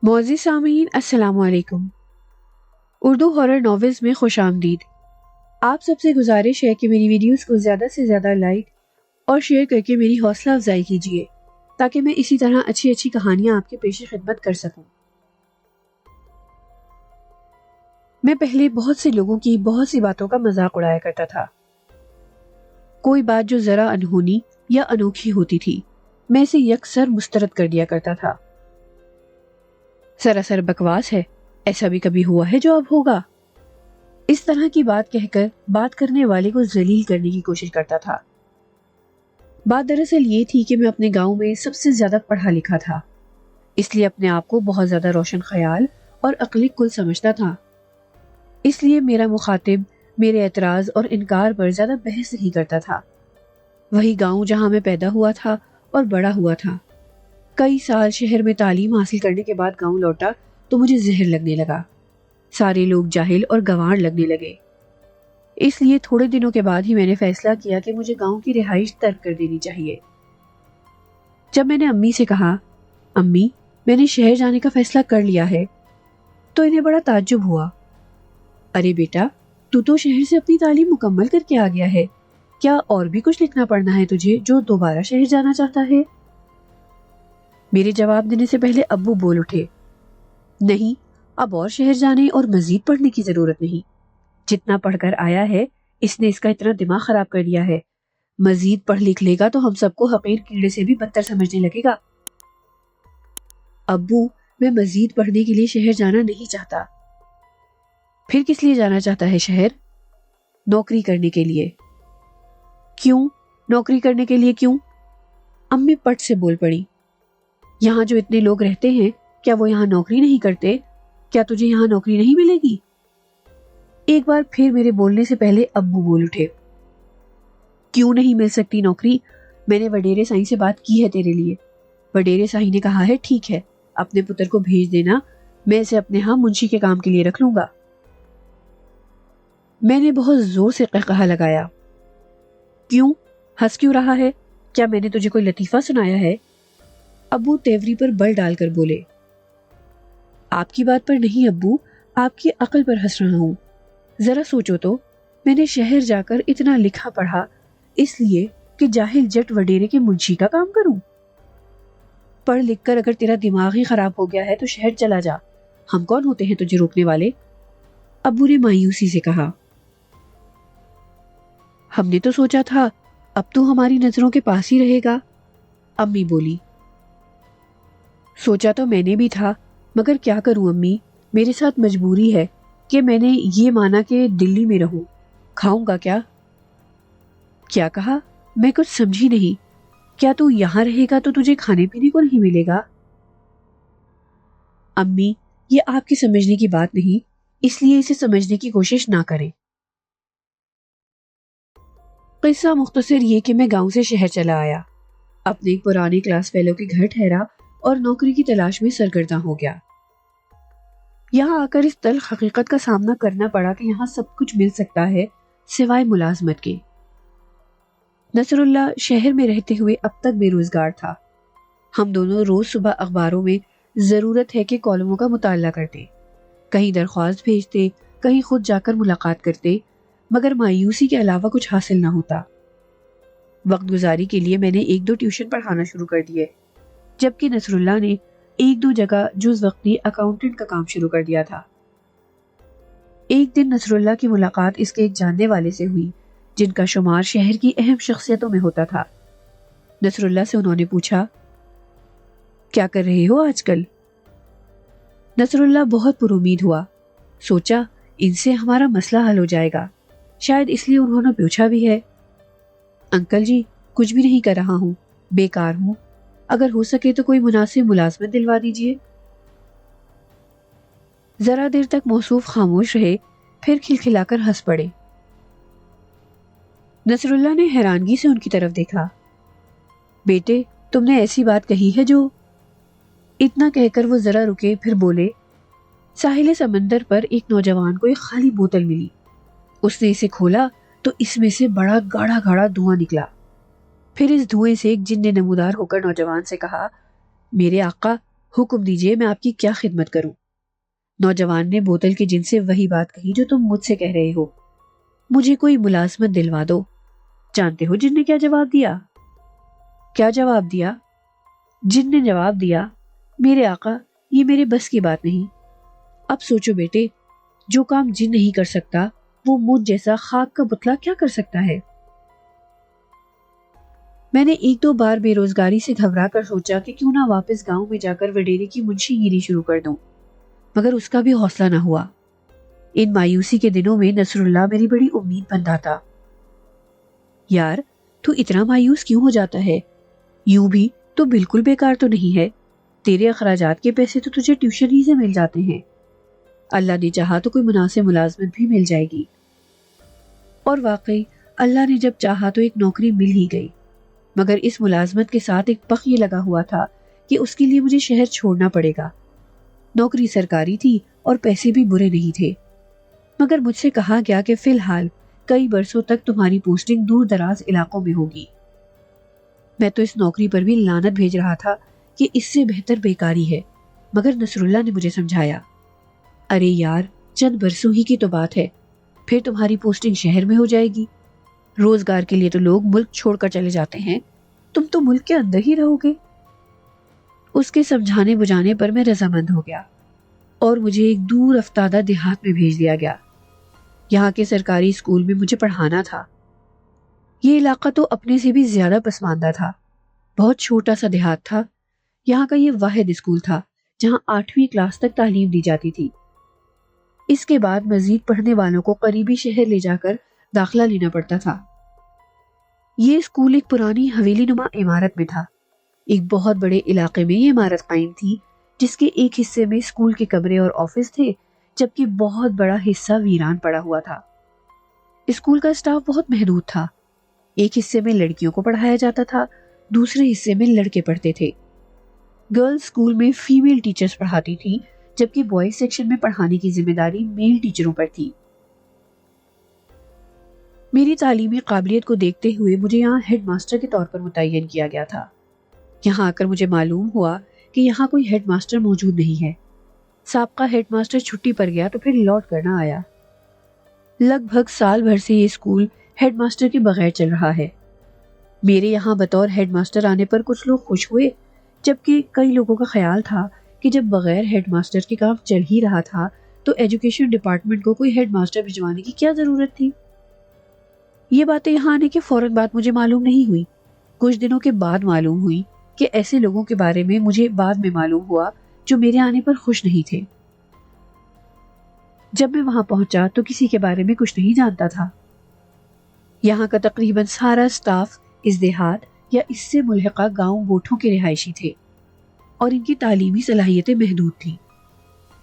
معزز سامعین السلام علیکم۔ اردو ہارر ناولز میں خوش آمدید۔ آپ سب سے گزارش ہے کہ میری ویڈیوز کو زیادہ سے زیادہ لائک اور شیئر کر کے میری حوصلہ افزائی کیجیے تاکہ میں اسی طرح اچھی اچھی کہانیاں آپ کے پیش خدمت کر سکوں۔ میں پہلے بہت سے لوگوں کی بہت سی باتوں کا مذاق اڑایا کرتا تھا۔ کوئی بات جو ذرا انہونی یا انوکھی ہوتی تھی میں اسے یکسر مسترد کر دیا کرتا تھا۔ سراسر بکواس ہے، ایسا بھی کبھی ہوا ہے جو اب ہوگا؟ اس طرح کی بات کہہ کر بات کرنے والے کو ذلیل کرنے کی کوشش کرتا تھا۔ بات دراصل یہ تھی کہ میں اپنے گاؤں میں سب سے زیادہ پڑھا لکھا تھا، اس لیے اپنے آپ کو بہت زیادہ روشن خیال اور عقلی کل سمجھتا تھا۔ اس لیے میرا مخاطب میرے اعتراض اور انکار پر زیادہ بحث نہیں کرتا تھا۔ وہی گاؤں جہاں میں پیدا ہوا تھا اور بڑا ہوا تھا۔ کئی سال شہر میں تعلیم حاصل کرنے کے بعد گاؤں لوٹا تو مجھے زہر لگنے لگا۔ سارے لوگ جاہل اور گنوار لگنے لگے۔ اس لیے تھوڑے دنوں کے بعد ہی میں نے فیصلہ کیا کہ مجھے گاؤں کی رہائش ترک کر دینی چاہیے۔ جب میں نے امی سے کہا، امی میں نے شہر جانے کا فیصلہ کر لیا ہے، تو انہیں بڑا تعجب ہوا۔ ارے بیٹا، تو شہر سے اپنی تعلیم مکمل کر کے آ گیا ہے، کیا اور بھی کچھ لکھنا پڑھنا ہے تجھے جو دوبارہ شہر جانا چاہتا ہے؟ میرے جواب دینے سے پہلے ابو بول اٹھے، نہیں، اب اور شہر جانے اور مزید پڑھنے کی ضرورت نہیں۔ جتنا پڑھ کر آیا ہے اس نے اس کا اتنا دماغ خراب کر دیا ہے، مزید پڑھ لکھ لے گا تو ہم سب کو حقیر کیڑے سے بھی بدتر سمجھنے لگے گا۔ ابو، میں مزید پڑھنے کے لیے شہر جانا نہیں چاہتا۔ پھر کس لیے جانا چاہتا ہے شہر؟ نوکری کرنے کے لیے۔ کیوں نوکری کرنے کے لیے کیوں؟ امی پٹ سے بول پڑی، یہاں جو اتنے لوگ رہتے ہیں کیا وہ یہاں نوکری نہیں کرتے؟ کیا تجھے یہاں نوکری نہیں ملے گی؟ ایک بار پھر میرے بولنے سے پہلے ابو بول اٹھے، کیوں نہیں مل سکتی نوکری؟ میں نے وڈیرے سائی سے بات کی ہے تیرے لیے۔ وڈیرے سائی نے کہا ہے ٹھیک ہے، اپنے پتر کو بھیج دینا، میں اسے اپنے ہاں منشی کے کام کے لیے رکھ لوں گا۔ میں نے بہت زور سے قہقہا لگایا، کیوں؟ ہنس کیوں رہا ہے؟ کیا میں نے تجھے کوئی لطیفہ سنایا ہے؟ ابو تیوری پر بل ڈال کر بولے، آپ کی بات پر نہیں ابو، آپ کی عقل پر ہنس رہا ہوں۔ ذرا سوچو تو، میں نے شہر جا کر اتنا لکھا پڑھا اس لیے کہ جاہل جٹ وڈیرے کے منشی کا کام کروں؟ پڑھ لکھ کر اگر تیرا دماغ ہی خراب ہو گیا ہے تو شہر چلا جا، ہم کون ہوتے ہیں تجھے روکنے والے؟ ابو نے مایوسی سے کہا، ہم نے تو سوچا تھا اب تو ہماری نظروں کے پاس ہی رہے گا۔ امی بولی، سوچا تو میں نے بھی تھا، مگر کیا کروں امی، میرے ساتھ مجبوری ہے کہ میں نے یہ مانا کہ دلی میں رہوں، کھاؤں گا کیا؟ کیا کہا؟ میں کچھ سمجھی نہیں۔ کیا تو یہاں رہے گا تو تجھے کھانے پینے کو نہیں ملے گا؟ امی، یہ آپ کی سمجھنے کی بات نہیں، اس لیے اسے سمجھنے کی کوشش نہ کریں۔ قصہ مختصر یہ کہ میں گاؤں سے شہر چلا آیا، اپنے ایک پرانے کلاس فیلو کے گھر ٹھہرا اور نوکری کی تلاش میں سرگرداں ہو گیا۔ یہاں آ کر اس تلخ حقیقت کا سامنا کرنا پڑا کہ یہاں سب کچھ مل سکتا ہے سوائے ملازمت کے۔ نصر اللہ شہر میں رہتے ہوئے اب تک بے روزگار تھا۔ ہم دونوں روز صبح اخباروں میں ضرورت ہے کہ کالموں کا مطالعہ کرتے، کہیں درخواست بھیجتے، کہیں خود جا کر ملاقات کرتے، مگر مایوسی کے علاوہ کچھ حاصل نہ ہوتا۔ وقت گزاری کے لیے میں نے 1-2 ٹیوشن پڑھانا شروع کر دیے، جبکہ نصر اللہ نے 1-2 جگہ جز وقتی اکاؤنٹنٹ کا کام شروع کر دیا تھا۔ ایک دن نصر اللہ کی ملاقات اس کے ایک جاننے والے سے ہوئی جن کا شمار شہر کی اہم شخصیتوں میں ہوتا تھا۔ نصر اللہ سے انہوں نے پوچھا، کیا کر رہے ہو آج کل؟ نصر اللہ بہت پر امید ہوا، سوچا ان سے ہمارا مسئلہ حل ہو جائے گا، شاید اس لیے انہوں نے پوچھا بھی ہے۔ انکل جی، کچھ بھی نہیں کر رہا ہوں، بیکار ہوں، اگر ہو سکے تو کوئی مناسب ملازمت دلوا دیجیے۔ ذرا دیر تک موصوف خاموش رہے، پھر کھلکھلا کر ہنس پڑے۔ نصر اللہ نے حیرانگی سے ان کی طرف دیکھا، بیٹے تم نے ایسی بات کہی ہے جو… اتنا کہہ کر وہ ذرا رکے، پھر بولے، ساحل سمندر پر ایک نوجوان کو ایک خالی بوتل ملی، اس نے اسے کھولا تو اس میں سے بڑا گاڑھا گاڑھا دھواں نکلا۔ پھر اس دھوئیں سے ایک جن نے نمودار ہو کر نوجوان سے کہا، میرے آقا حکم دیجئے میں آپ کی کیا خدمت کروں؟ نوجوان نے بوتل کے جن سے وہی بات کہی جو تم مجھ سے کہہ رہے ہو، مجھے کوئی ملازمت دلوا دو۔ جانتے ہو جن نے کیا جواب دیا؟ کیا جواب دیا؟ جن نے جواب دیا، میرے آقا یہ میرے بس کی بات نہیں۔ اب سوچو بیٹے، جو کام جن نہیں کر سکتا وہ مجھ جیسا خاک کا پتلا کیا کر سکتا ہے؟ میں نے ایک دو بار بے روزگاری سے گھبرا کر سوچا کہ کیوں نہ واپس گاؤں میں جا کر وڈیرے کی منشی گیری شروع کر دوں، مگر اس کا بھی حوصلہ نہ ہوا۔ ان مایوسی کے دنوں میں نصر اللہ میری بڑی امید بنتا تھا۔ یار تو اتنا مایوس کیوں ہو جاتا ہے؟ یوں بھی تو بالکل بیکار تو نہیں ہے، تیرے اخراجات کے پیسے تو تجھے ٹیوشن ہی سے مل جاتے ہیں، اللہ نے چاہا تو کوئی مناسب ملازمت بھی مل جائے گی۔ اور واقعی اللہ نے جب چاہا تو ایک نوکری مل ہی گئی، مگر اس ملازمت کے ساتھ ایک پخ یہ لگا ہوا تھا کہ اس کے لیے مجھے شہر چھوڑنا پڑے گا۔ نوکری سرکاری تھی اور پیسے بھی برے نہیں تھے، مگر مجھ سے کہا گیا کہ فی الحال کئی برسوں تک تمہاری پوسٹنگ دور دراز علاقوں میں ہوگی۔ میں تو اس نوکری پر بھی لعنت بھیج رہا تھا کہ اس سے بہتر بیکاری ہے، مگر نصر اللہ نے مجھے سمجھایا، ارے یار چند برسوں ہی کی تو بات ہے، پھر تمہاری پوسٹنگ شہر میں ہو جائے گی۔ روزگار کے لیے تو لوگ ملک چھوڑ کر چلے جاتے ہیں، تم تو ملک کے اندر ہی رہو گے۔ اس کے سمجھانے بجھانے پر میں رضامند ہو گیا اور مجھے ایک دور افتادہ دیہات میں بھیج دیا گیا۔ یہاں کے سرکاری اسکول میں مجھے پڑھانا تھا۔ یہ علاقہ تو اپنے سے بھی زیادہ پسماندہ تھا، بہت چھوٹا سا دیہات تھا۔ یہاں کا یہ واحد اسکول تھا جہاں 8ویں کلاس تک تعلیم دی جاتی تھی۔ اس کے بعد مزید پڑھنے والوں کو قریبی شہر لے جا کر داخلہ لینا پڑتا تھا۔ یہ اسکول ایک پرانی حویلی نما عمارت میں تھا۔ ایک بہت بڑے علاقے میں یہ عمارت قائم تھی، جس کے ایک حصے میں اسکول کے کمرے اور آفس تھے، جبکہ بہت بڑا حصہ ویران پڑا ہوا تھا۔ اسکول کا اسٹاف بہت محدود تھا، ایک حصے میں لڑکیوں کو پڑھایا جاتا تھا، دوسرے حصے میں لڑکے پڑھتے تھے۔ گرلز اسکول میں فیمیل ٹیچرز پڑھاتی تھیں، جبکہ بوائز سیکشن میں پڑھانے کی ذمہ داری میل ٹیچروں پر تھی۔ میری تعلیمی قابلیت کو دیکھتے ہوئے مجھے یہاں ہیڈ ماسٹر کے طور پر متعین کیا گیا تھا۔ یہاں آ کر مجھے معلوم ہوا کہ یہاں کوئی ہیڈ ماسٹر موجود نہیں ہے۔ سابقہ ہیڈ ماسٹر چھٹی پر گیا تو پھر لوٹ کر نہ آیا۔ لگ بھگ سال بھر سے یہ اسکول ہیڈ ماسٹر کے بغیر چل رہا ہے۔ میرے یہاں بطور ہیڈ ماسٹر آنے پر کچھ لوگ خوش ہوئے، جبکہ کئی لوگوں کا خیال تھا کہ جب بغیر ہیڈ ماسٹر کے کام چل ہی رہا تھا تو ایجوکیشن ڈپارٹمنٹ کو کوئی ہیڈ ماسٹر بھجوانے کی کیا ضرورت تھی۔ یہ باتیں یہاں آنے کے فوراً بعد مجھے معلوم نہیں ہوئی، کچھ دنوں کے بعد معلوم ہوئی کہ ایسے لوگوں کے بارے میں مجھے بعد میں معلوم ہوا جو میرے آنے پر خوش نہیں تھے۔ جب میں وہاں پہنچا تو کسی کے بارے میں کچھ نہیں جانتا تھا۔ یہاں کا تقریباً سارا اسٹاف اس دیہات یا اس سے ملحقہ گاؤں گوٹھوں کے رہائشی تھے اور ان کی تعلیمی صلاحیتیں محدود تھیں۔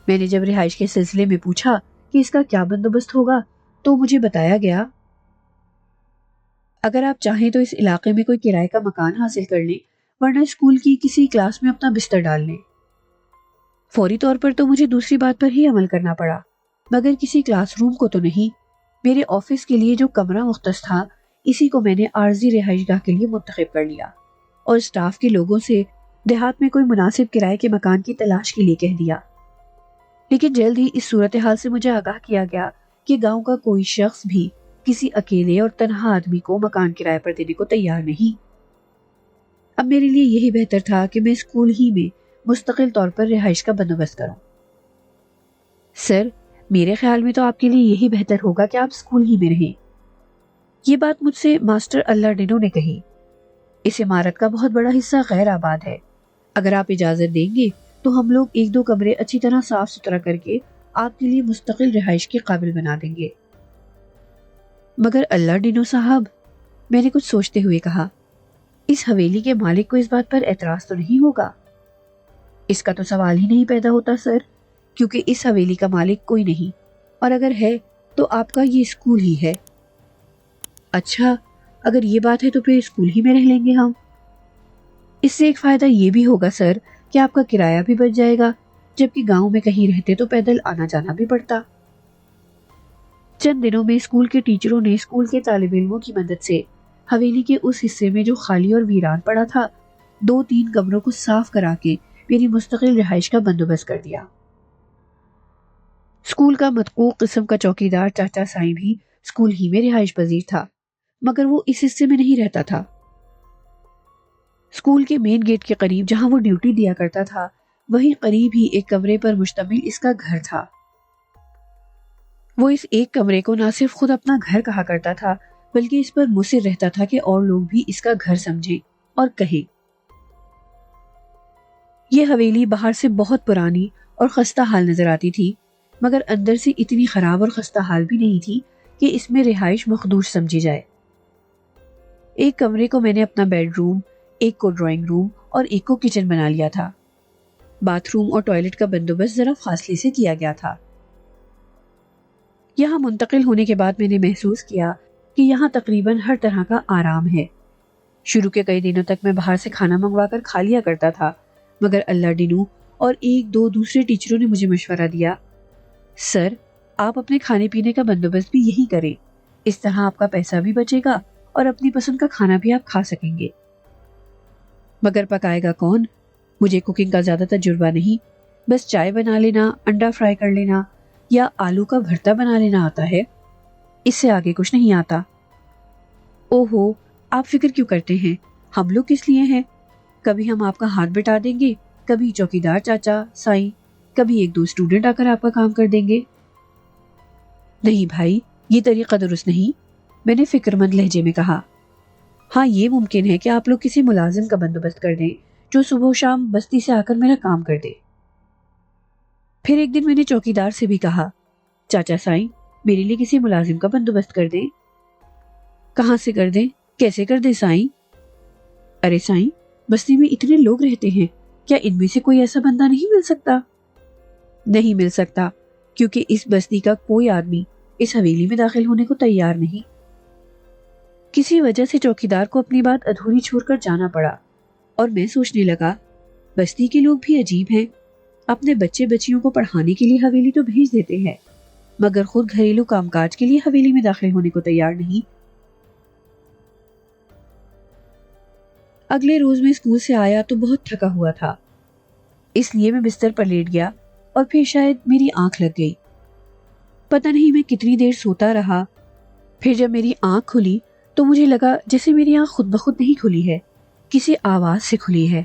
میں نے جب رہائش کے سلسلے میں پوچھا کہ اس کا کیا بندوبست ہوگا تو مجھے بتایا گیا، اگر آپ چاہیں تو اس علاقے میں کوئی کرائے کا مکان حاصل کر لیں، ورنہ اسکول کی کسی کلاس میں اپنا بستر ڈال لیں۔ فوری طور پر تو مجھے دوسری بات پر ہی عمل کرنا پڑا، مگر کسی کلاس روم کو تو نہیں۔ میرے آفس کے لیے جو کمرہ مختص تھا اسی کو میں نے عارضی رہائش گاہ کے لیے منتخب کر لیا اور اسٹاف کے لوگوں سے دیہات میں کوئی مناسب کرائے کے مکان کی تلاش کے لیے کہہ دیا۔ لیکن جلد ہی اس صورتحال سے مجھے آگاہ کیا گیا کہ گاؤں کا کوئی شخص بھی کسی اکیلے اور تنہا آدمی کو مکان کرائے پر دینے کو تیار نہیں۔ اب میرے لیے یہی بہتر تھا کہ میں اسکول ہی میں مستقل طور پر رہائش کا بندوبست کروں۔ سر، میرے خیال میں تو آپ کے لیے یہی بہتر ہوگا کہ آپ اسکول ہی میں رہیں۔ یہ بات مجھ سے ماسٹر اللہ ڈینو نے کہی۔ اس عمارت کا بہت بڑا حصہ غیر آباد ہے، اگر آپ اجازت دیں گے تو ہم لوگ ایک دو کمرے اچھی طرح صاف ستھرا کر کے آپ کے لیے مستقل رہائش کے قابل بنا دیں گے۔ مگر اللہ ڈینو صاحب، میں نے کچھ سوچتے ہوئے کہا، اس حویلی کے مالک کو اس بات پر اعتراض تو نہیں ہوگا؟ اس کا تو سوال ہی نہیں پیدا ہوتا سر، کیونکہ اس حویلی کا مالک کوئی نہیں، اور اگر ہے تو آپ کا یہ اسکول ہی ہے۔ اچھا، اگر یہ بات ہے تو پھر اسکول ہی میں رہ لیں گے ہم۔ اس سے ایک فائدہ یہ بھی ہوگا سر کہ آپ کا کرایہ بھی بچ جائے گا، جبکہ گاؤں میں کہیں رہتے تو پیدل آنا جانا بھی پڑتا۔ چند دنوں میں اسکول کے ٹیچروں نے اسکول کے طالب علموں کی مدد سے حویلی کے اس حصے میں جو خالی اور ویران پڑا تھا 2-3 کمروں کو صاف کرا کے میری مستقل رہائش کا بندوبست کر دیا۔ اسکول کا مدقوق قسم کا چوکیدار چاچا سائیں بھی اسکول ہی میں رہائش پذیر تھا، مگر وہ اس حصے میں نہیں رہتا تھا۔ اسکول کے مین گیٹ کے قریب جہاں وہ ڈیوٹی دیا کرتا تھا، وہیں قریب ہی ایک کمرے پر مشتمل اس کا گھر تھا۔ وہ اس ایک کمرے کو نہ صرف خود اپنا گھر کہا کرتا تھا، بلکہ اس پر مصر رہتا تھا کہ اور لوگ بھی اس کا گھر سمجھیں اور کہیں۔ یہ حویلی باہر سے بہت پرانی اور خستہ حال نظر آتی تھی، مگر اندر سے اتنی خراب اور خستہ حال بھی نہیں تھی کہ اس میں رہائش مخدوش سمجھی جائے۔ ایک کمرے کو میں نے اپنا بیڈ روم، ایک کو ڈرائنگ روم اور ایک کو کچن بنا لیا تھا۔ باتھ روم اور ٹوائلٹ کا بندوبست ذرا فاصلے سے کیا گیا تھا۔ یہاں منتقل ہونے کے بعد میں نے محسوس کیا کہ یہاں تقریباً ہر طرح کا آرام ہے۔ شروع کے کئی دنوں تک میں باہر سے کھانا منگوا کر کھا لیا کرتا تھا، مگر اللہ ڈینو اور ایک دو دوسرے ٹیچروں نے مجھے مشورہ دیا، سر آپ اپنے کھانے پینے کا بندوبست بھی یہی کریں، اس طرح آپ کا پیسہ بھی بچے گا اور اپنی پسند کا کھانا بھی آپ کھا سکیں گے۔ مگر پکائے گا کون؟ مجھے کوکنگ کا زیادہ تجربہ نہیں، بس چائے بنا لینا، انڈا فرائی کر لینا یا آلو کا بھرتا بنا لینا آتا ہے، اس سے آگے کچھ نہیں آتا۔ اوہو، آپ فکر کیوں کرتے ہیں؟ ہم لوگ کس لیے ہیں؟ کبھی ہم آپ کا ہاتھ بٹا دیں گے، کبھی چوکیدار چاچا سائیں، کبھی ایک دو اسٹوڈنٹ آ کر آپ کا کام کر دیں گے۔ نہیں بھائی، یہ طریقہ درست نہیں، میں نے فکر مند لہجے میں کہا۔ ہاں یہ ممکن ہے کہ آپ لوگ کسی ملازم کا بندوبست کر دیں جو صبح و شام بستی سے آ کر میرا کام کر دے۔ پھر ایک دن میں نے چوکیدار سے بھی کہا، چاچا سائیں میرے لیے کسی ملازم کا بندوبست کر دیں۔ کہاں سے کر دیں؟ کیسے کر دیں سائیں؟ ارے سائیں، بستی میں اتنے لوگ رہتے ہیں، کیا ان میں سے کوئی ایسا بندہ نہیں مل سکتا؟ نہیں مل سکتا، کیونکہ اس بستی کا کوئی آدمی اس حویلی میں داخل ہونے کو تیار نہیں۔ کسی وجہ سے چوکیدار کو اپنی بات ادھوری چھوڑ کر جانا پڑا، اور میں سوچنے لگا بستی کے لوگ بھی عجیب ہیں، اپنے بچے بچیوں کو پڑھانے کے لیے حویلی تو بھیج دیتے ہیں، مگر خود گھریلو کام کاج کے لیے حویلی میں داخل ہونے کو تیار نہیں۔ اگلے روز میں اسکول سے آیا تو بہت تھکا ہوا تھا، اس لیے میں بستر پر لیٹ گیا اور پھر شاید میری آنکھ لگ گئی۔ پتہ نہیں میں کتنی دیر سوتا رہا۔ پھر جب میری آنکھ کھلی تو مجھے لگا جیسے میری آنکھ خود بخود نہیں کھلی ہے، کسی آواز سے کھلی ہے،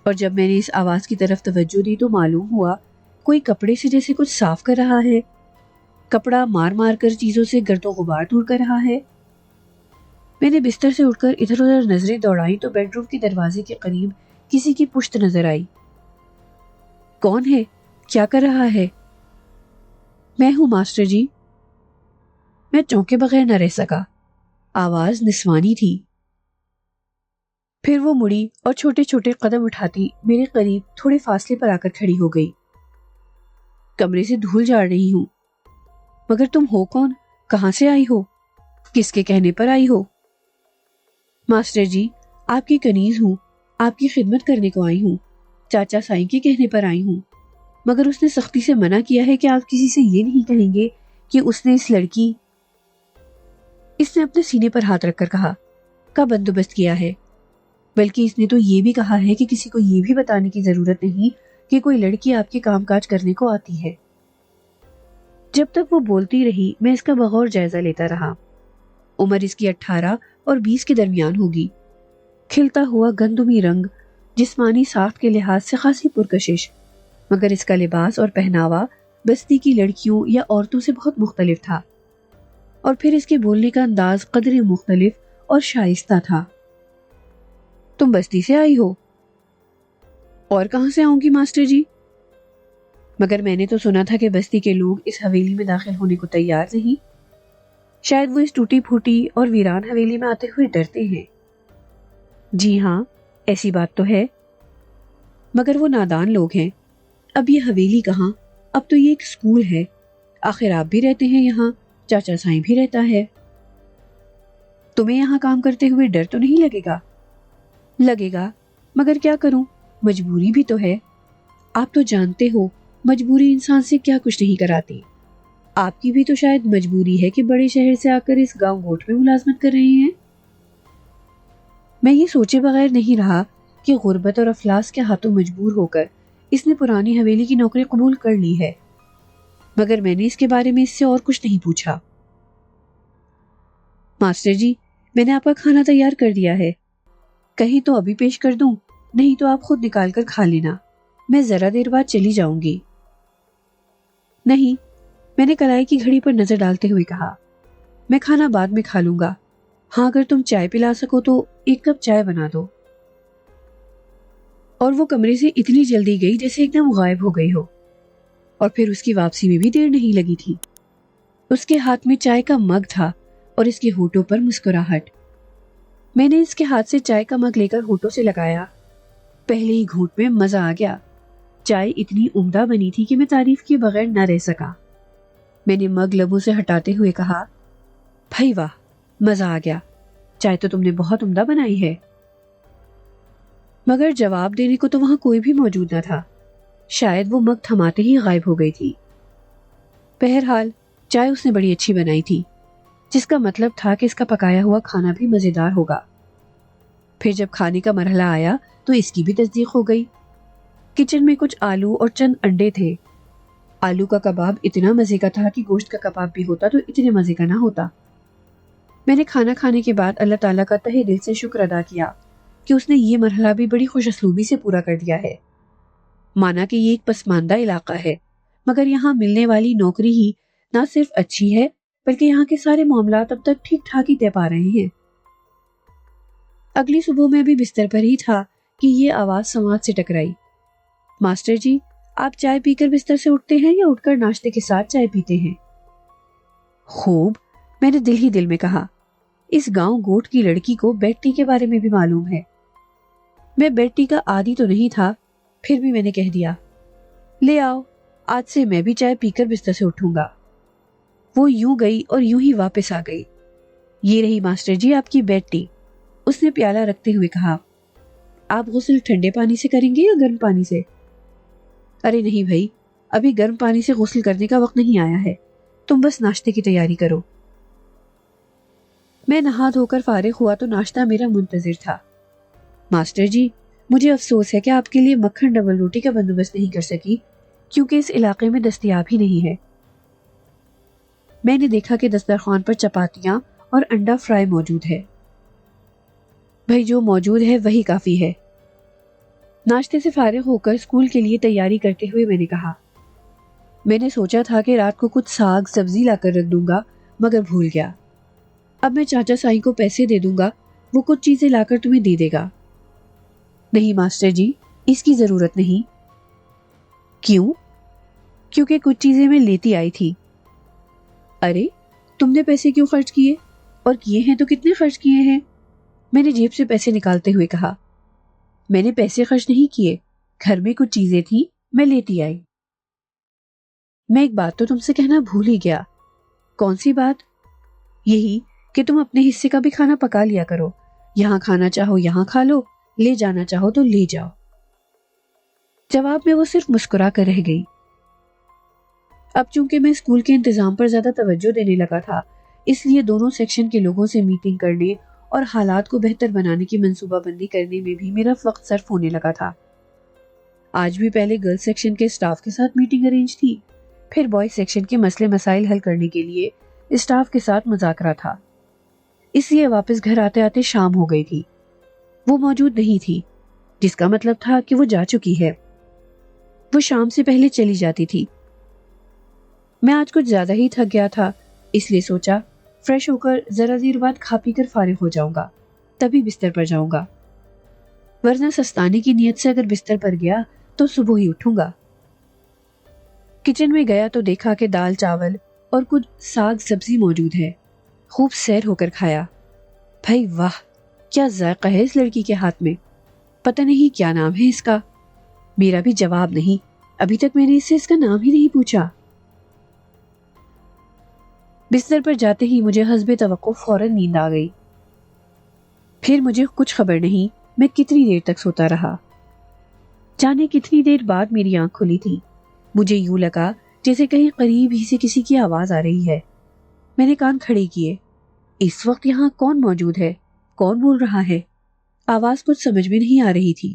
اور جب میں نے اس آواز کی طرف توجہ دی تو معلوم ہوا کوئی کپڑے سے جیسے کچھ صاف کر رہا ہے، کپڑا مار مار کر چیزوں سے گرد و غبار دور کر رہا ہے۔ میں نے بستر سے اٹھ کر ادھر ادھر نظریں دوڑائیں تو بیڈ روم کے دروازے کے قریب کسی کی پشت نظر آئی۔ کون ہے؟ کیا کر رہا ہے؟ میں ہوں ماسٹر جی۔ میں چونکے بغیر نہ رہ سکا، آواز نسوانی تھی۔ پھر وہ مڑی اور چھوٹے چھوٹے قدم اٹھاتی میرے قریب تھوڑے فاصلے پر آ کر کھڑی ہو گئی۔ کمرے سے دھول جھاڑ رہی ہوں۔ مگر تم ہو کون؟ کہاں سے آئی ہو؟ کس کے کہنے پر آئی ہو؟ ماسٹر جی، آپ کی کنیز ہوں، آپ کی خدمت کرنے کو آئی ہوں، چاچا سائیں کے کہنے پر آئی ہوں، مگر اس نے سختی سے منع کیا ہے کہ آپ کسی سے یہ نہیں کہیں گے کہ اس نے اس نے اپنے سینے پر ہاتھ رکھ کر کہا، کا بندوبست کیا ہے، بلکہ اس نے تو یہ بھی کہا ہے کہ کسی کو یہ بھی بتانے کی ضرورت نہیں کہ کوئی لڑکی آپ کے کام کاج کرنے کو آتی ہے۔ جب تک وہ بولتی رہی میں اس کا بغور جائزہ لیتا رہا۔ عمر اس کی 18 اور 20 کے درمیان ہوگی، کھلتا ہوا گندمی رنگ، جسمانی ساخت کے لحاظ سے خاصی پرکشش، مگر اس کا لباس اور پہناوا بستی کی لڑکیوں یا عورتوں سے بہت مختلف تھا، اور پھر اس کے بولنے کا انداز قدرے مختلف اور شائستہ تھا۔ تم بستی سے آئی ہو؟ اور کہاں سے آؤں گی ماسٹر جی؟ مگر میں نے تو سنا تھا کہ بستی کے لوگ اس حویلی میں داخل ہونے کو تیار نہیں، شاید وہ اس ٹوٹی پھوٹی اور ویران حویلی میں آتے ہوئے ڈرتے ہیں۔ جی ہاں، ایسی بات تو ہے، مگر وہ نادان لوگ ہیں۔ اب یہ حویلی کہاں، اب تو یہ ایک اسکول ہے، آخر آپ بھی رہتے ہیں یہاں، چاچا سائیں بھی رہتا ہے۔ تمہیں یہاں کام کرتے ہوئے ڈر تو نہیں لگے گا؟ لگے گا، مگر کیا کروں، مجبوری بھی تو ہے۔ آپ تو جانتے ہو مجبوری انسان سے کیا کچھ نہیں کراتی۔ آپ کی بھی تو شاید مجبوری ہے کہ بڑے شہر سے آ کر اس گاؤں گوٹھ میں ملازمت کر رہے ہیں۔ میں یہ سوچے بغیر نہیں رہا کہ غربت اور افلاس کے ہاتھوں مجبور ہو کر اس نے پرانی حویلی کی نوکری قبول کر لی ہے، مگر میں نے اس کے بارے میں اس سے اور کچھ نہیں پوچھا۔ ماسٹر جی، میں نے آپ کا کھانا تیار کر دیا ہے، کہیں تو ابھی پیش کر دوں، نہیں تو آپ خود نکال کر کھا لینا، میں ذرا دیر بعد چلی جاؤں گی۔ نہیں، میں نے کلائی کی گھڑی پر نظر ڈالتے ہوئے کہا، میں کھانا بعد میں کھا لوں گا، ہاں اگر تم چائے پلا سکو تو ایک کپ چائے بنا دو۔ اور وہ کمرے سے اتنی جلدی گئی جیسے ایک دم غائب ہو گئی ہو، اور پھر اس کی واپسی میں بھی دیر نہیں لگی تھی۔ اس کے ہاتھ میں چائے کا مگ تھا اور اس کے ہونٹوں پر مسکراہٹ۔ میں نے اس کے ہاتھ سے چائے کا مگ لے کر ہونٹوں سے لگایا، پہلے ہی گھونٹ میں مزہ آ گیا۔ چائے اتنی عمدہ بنی تھی کہ میں تعریف کیے بغیر نہ رہ سکا۔ میں نے مگ لبوں سے ہٹاتے ہوئے کہا، بھائی واہ، مزہ آ گیا، چائے تو تم نے بہت عمدہ بنائی ہے۔ مگر جواب دینے کو تو وہاں کوئی بھی موجود نہ تھا، شاید وہ مگ تھماتے ہی غائب ہو گئی تھی۔ بہرحال چائے اس نے بڑی اچھی بنائی تھی، جس کا مطلب تھا کہ اس کا پکایا ہوا کھانا بھی مزیدار ہوگا۔ پھر جب کھانے کا مرحلہ آیا تو اس کی بھی تصدیق ہو گئی۔ کچن میں کچھ آلو اور چند انڈے تھے۔ آلو کا کباب اتنا مزے کا تھا کہ گوشت کا کباب بھی ہوتا تو اتنے مزے کا نہ ہوتا۔ میں نے کھانا کھانے کے بعد اللہ تعالیٰ کا تہہ دل سے شکر ادا کیا کہ اس نے یہ مرحلہ بھی بڑی خوش اسلوبی سے پورا کر دیا ہے۔ مانا کہ یہ ایک پسماندہ علاقہ ہے، مگر یہاں ملنے والی نوکری ہی نہ صرف اچھی ہے بلکہ یہاں کے سارے معاملات اب تک ٹھیک ٹھاک ہی طے پا رہے ہیں۔ اگلی صبح میں بھی بستر پر ہی تھا کہ یہ آواز سماعت سے ٹکرائی، ماسٹر جی، آپ چائے پی کر بستر سے اٹھتے ہیں یا اٹھ کر ناشتے کے ساتھ چائے پیتے ہیں؟ خوب، میں نے دل ہی دل میں کہا، اس گاؤں گوٹ کی لڑکی کو بیڈ ٹی کے بارے میں بھی معلوم ہے۔ میں بیڈ ٹی کا عادی تو نہیں تھا، پھر بھی میں نے کہہ دیا، لے آؤ، آج سے میں بھی چائے پی کر بستر سے اٹھوں گا۔ وہ یوں گئی اور یوں ہی واپس آ گئی۔ یہ رہی ماسٹر جی آپ کی بیڈ ٹی، اس نے پیالہ رکھتے ہوئے کہا۔ آپ غسل ٹھنڈے پانی سے کریں گے یا گرم پانی سے؟ ارے نہیں بھائی، ابھی گرم پانی سے غسل کرنے کا وقت نہیں آیا ہے، تم بس ناشتے کی تیاری کرو۔ میں نہا دھو کر فارغ ہوا تو ناشتہ میرا منتظر تھا۔ ماسٹر جی، مجھے افسوس ہے کہ آپ کے لیے مکھن ڈبل روٹی کا بندوبست نہیں کر سکی، کیونکہ اس علاقے میں دستیاب ہی نہیں ہے۔ میں نے دیکھا کہ دسترخوان پر چپاتیاں اور انڈا فرائی موجود ہے۔ بھائی جو موجود ہے وہی کافی ہے۔ ناشتے سے فارغ ہو کر اسکول کے لیے تیاری کرتے ہوئے میں نے کہا، میں نے سوچا تھا کہ رات کو کچھ ساگ سبزی لا کر رکھ دوں گا، مگر بھول گیا۔ اب میں چاچا سائی کو پیسے دے دوں گا، وہ کچھ چیزیں لا کر تمہیں دے دے گا۔ نہیں ماسٹر جی، اس کی ضرورت نہیں۔ کیوں؟ کیونکہ کچھ چیزیں میں لیتی آئی تھی۔ ارے، تم نے پیسے کیوں خرچ کیے؟ اور کیے ہیں تو کتنے خرچ کیے ہیں؟ میں نے جیب سے پیسے نکالتے ہوئے کہا۔ میں نے پیسے خرچ نہیں کیے، گھر میں کچھ چیزیں تھیں، میں لیتی آئی۔ میں ایک بات تو تم سے کہنا بھول ہی گیا۔ کون سی بات؟ یہی کہ تم اپنے حصے کا بھی کھانا پکا لیا کرو، یہاں کھانا چاہو یہاں کھا لو، لے جانا چاہو تو لے جاؤ۔ جواب میں وہ صرف مسکرا کر رہ گئی۔ اب چونکہ میں اسکول کے انتظام پر زیادہ توجہ دینے لگا تھا، اس لیے دونوں سیکشن کے لوگوں سے میٹنگ کرنے اور حالات کو بہتر بنانے کی منصوبہ بندی کرنے میں بھی میرا وقت صرف ہونے لگا تھا۔ آج بھی پہلے گرلز سیکشن کے اسٹاف کے ساتھ میٹنگ ارینج تھی، پھر بوائز سیکشن کے مسئلے مسائل حل کرنے کے لیے اسٹاف کے ساتھ مذاکرہ تھا۔ اس لیے واپس گھر آتے آتے شام ہو گئی تھی۔ وہ موجود نہیں تھی، جس کا مطلب تھا کہ وہ جا چکی ہے۔ وہ شام سے پہلے چلی جاتی تھی۔ میں آج کچھ زیادہ ہی تھک گیا تھا، اس لیے سوچا فریش ہو کر ذرا دیر بعد کھا پی کر فارغ ہو جاؤں گا، تبھی بستر پر جاؤں گا، ورنہ سستانے کی نیت سے اگر بستر پر گیا تو صبح ہی اٹھوں گا۔ کچن میں گیا تو دیکھا کہ دال چاول اور کچھ ساگ سبزی موجود ہے۔ خوب سیر ہو کر کھایا۔ بھائی واہ، کیا ذائقہ ہے اس لڑکی کے ہاتھ میں، پتہ نہیں کیا نام ہے اس کا۔ میرا بھی جواب نہیں، ابھی تک میں نے اس سے اس کا نام ہی نہیں پوچھا۔ بستر پر جاتے ہی مجھے حسب توقع فوراً نیند آ گئی۔ پھر مجھے کچھ خبر نہیں میں کتنی دیر تک سوتا رہا۔ جانے کتنی دیر بعد میری آنکھ کھلی تھی۔ مجھے یوں لگا جیسے کہیں قریب ہی سے کسی کی آواز آ رہی ہے۔ میں نے کان کھڑے کیے۔ اس وقت یہاں کون موجود ہے؟ کون بول رہا ہے؟ آواز کچھ سمجھ میں نہیں آ رہی تھی۔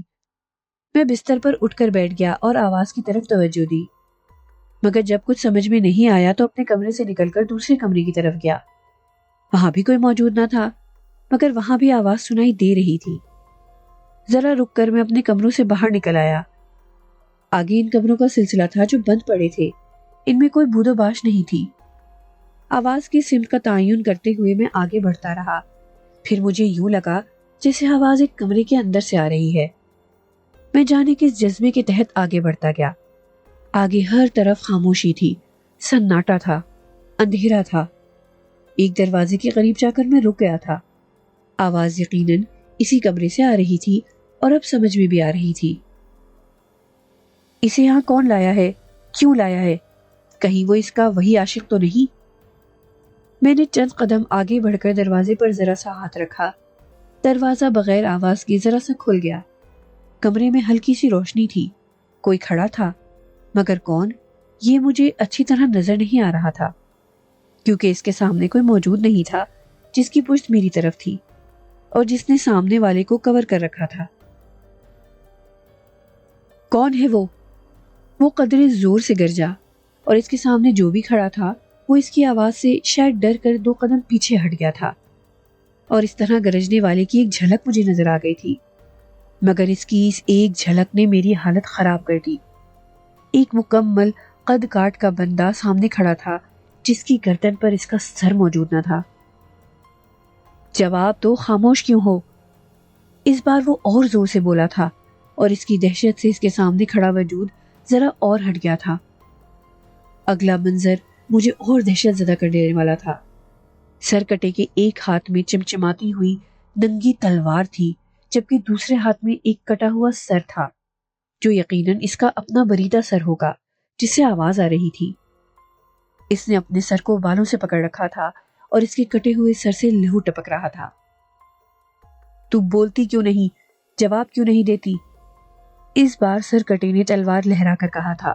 میں بستر پر اٹھ کر بیٹھ گیا اور آواز کی طرف توجہ دی، مگر جب کچھ سمجھ میں نہیں آیا تو اپنے کمرے سے نکل کر دوسرے کمرے کی طرف گیا۔ وہاں بھی کوئی موجود نہ تھا، مگر وہاں بھی آواز سنائی دے رہی تھی۔ ذرا رک کر میں اپنے کمروں سے باہر نکل آیا۔ آگے ان کمروں کا سلسلہ تھا جو بند پڑے تھے، ان میں کوئی بود و باش نہیں تھی۔ آواز کی سمت کا تعین کرتے ہوئے میں آگے بڑھتا رہا، پھر مجھے یوں لگا جیسے آواز ایک کمرے کے اندر سے آ رہی ہے۔ میں جانے کس جذبے کے تحت آگے بڑھتا گیا۔ آگے ہر طرف خاموشی تھی، سناٹا تھا، اندھیرا تھا۔ ایک دروازے کے قریب جا کر میں رک گیا تھا۔ آواز یقیناً اسی کمرے سے آ رہی تھی اور اب سمجھ میں بھی آ رہی تھی۔ اسے یہاں کون لایا ہے؟ کیوں لایا ہے؟ کہیں وہ اس کا وہی عاشق تو نہیں؟ میں نے چند قدم آگے بڑھ کر دروازے پر ذرا سا ہاتھ رکھا۔ دروازہ بغیر آواز کے ذرا سا کھل گیا۔ کمرے میں ہلکی سی روشنی تھی، کوئی کھڑا تھا، مگر کون یہ مجھے اچھی طرح نظر نہیں آ رہا تھا، کیونکہ اس کے سامنے کوئی موجود نہیں تھا جس کی پشت میری طرف تھی اور جس نے سامنے والے کو کور کر رکھا تھا۔ کون ہے وہ قدرے زور سے گرجا، اور اس کے سامنے جو بھی کھڑا تھا وہ اس کی آواز سے شاید ڈر کر 2 قدم پیچھے ہٹ گیا تھا، اور اس طرح گرجنے والے کی ایک جھلک مجھے نظر آ گئی تھی، مگر اس کی اس ایک جھلک نے میری حالت خراب کر دی۔ ایک مکمل قد کاٹ کا بندہ سامنے کھڑا تھا جس کی گردن پر اس کا سر موجود نہ تھا۔ جواب دو، خاموش کیوں ہو؟ اس بار وہ اور زور سے بولا تھا، اور اس کی دہشت سے اس کے سامنے کھڑا وجود ذرا اور ہٹ گیا تھا۔ اگلا منظر مجھے اور دہشت زدہ کر دینے والا تھا۔ سر کٹے کے ایک ہاتھ میں چمچماتی ہوئی ننگی تلوار تھی، جبکہ دوسرے ہاتھ میں ایک کٹا ہوا سر تھا، جو یقیناً اس کا اپنا بریدہ سر ہوگا جس سے آواز آ رہی تھی۔ اس نے اپنے سر کو بالوں سے پکڑ رکھا تھا اور اس کے کٹے ہوئے سر سے لہو ٹپک رہا تھا۔ تو بولتی کیوں نہیں؟ جواب کیوں نہیں دیتی؟ اس بار سر کٹے نے تلوار لہرا کر کہا تھا۔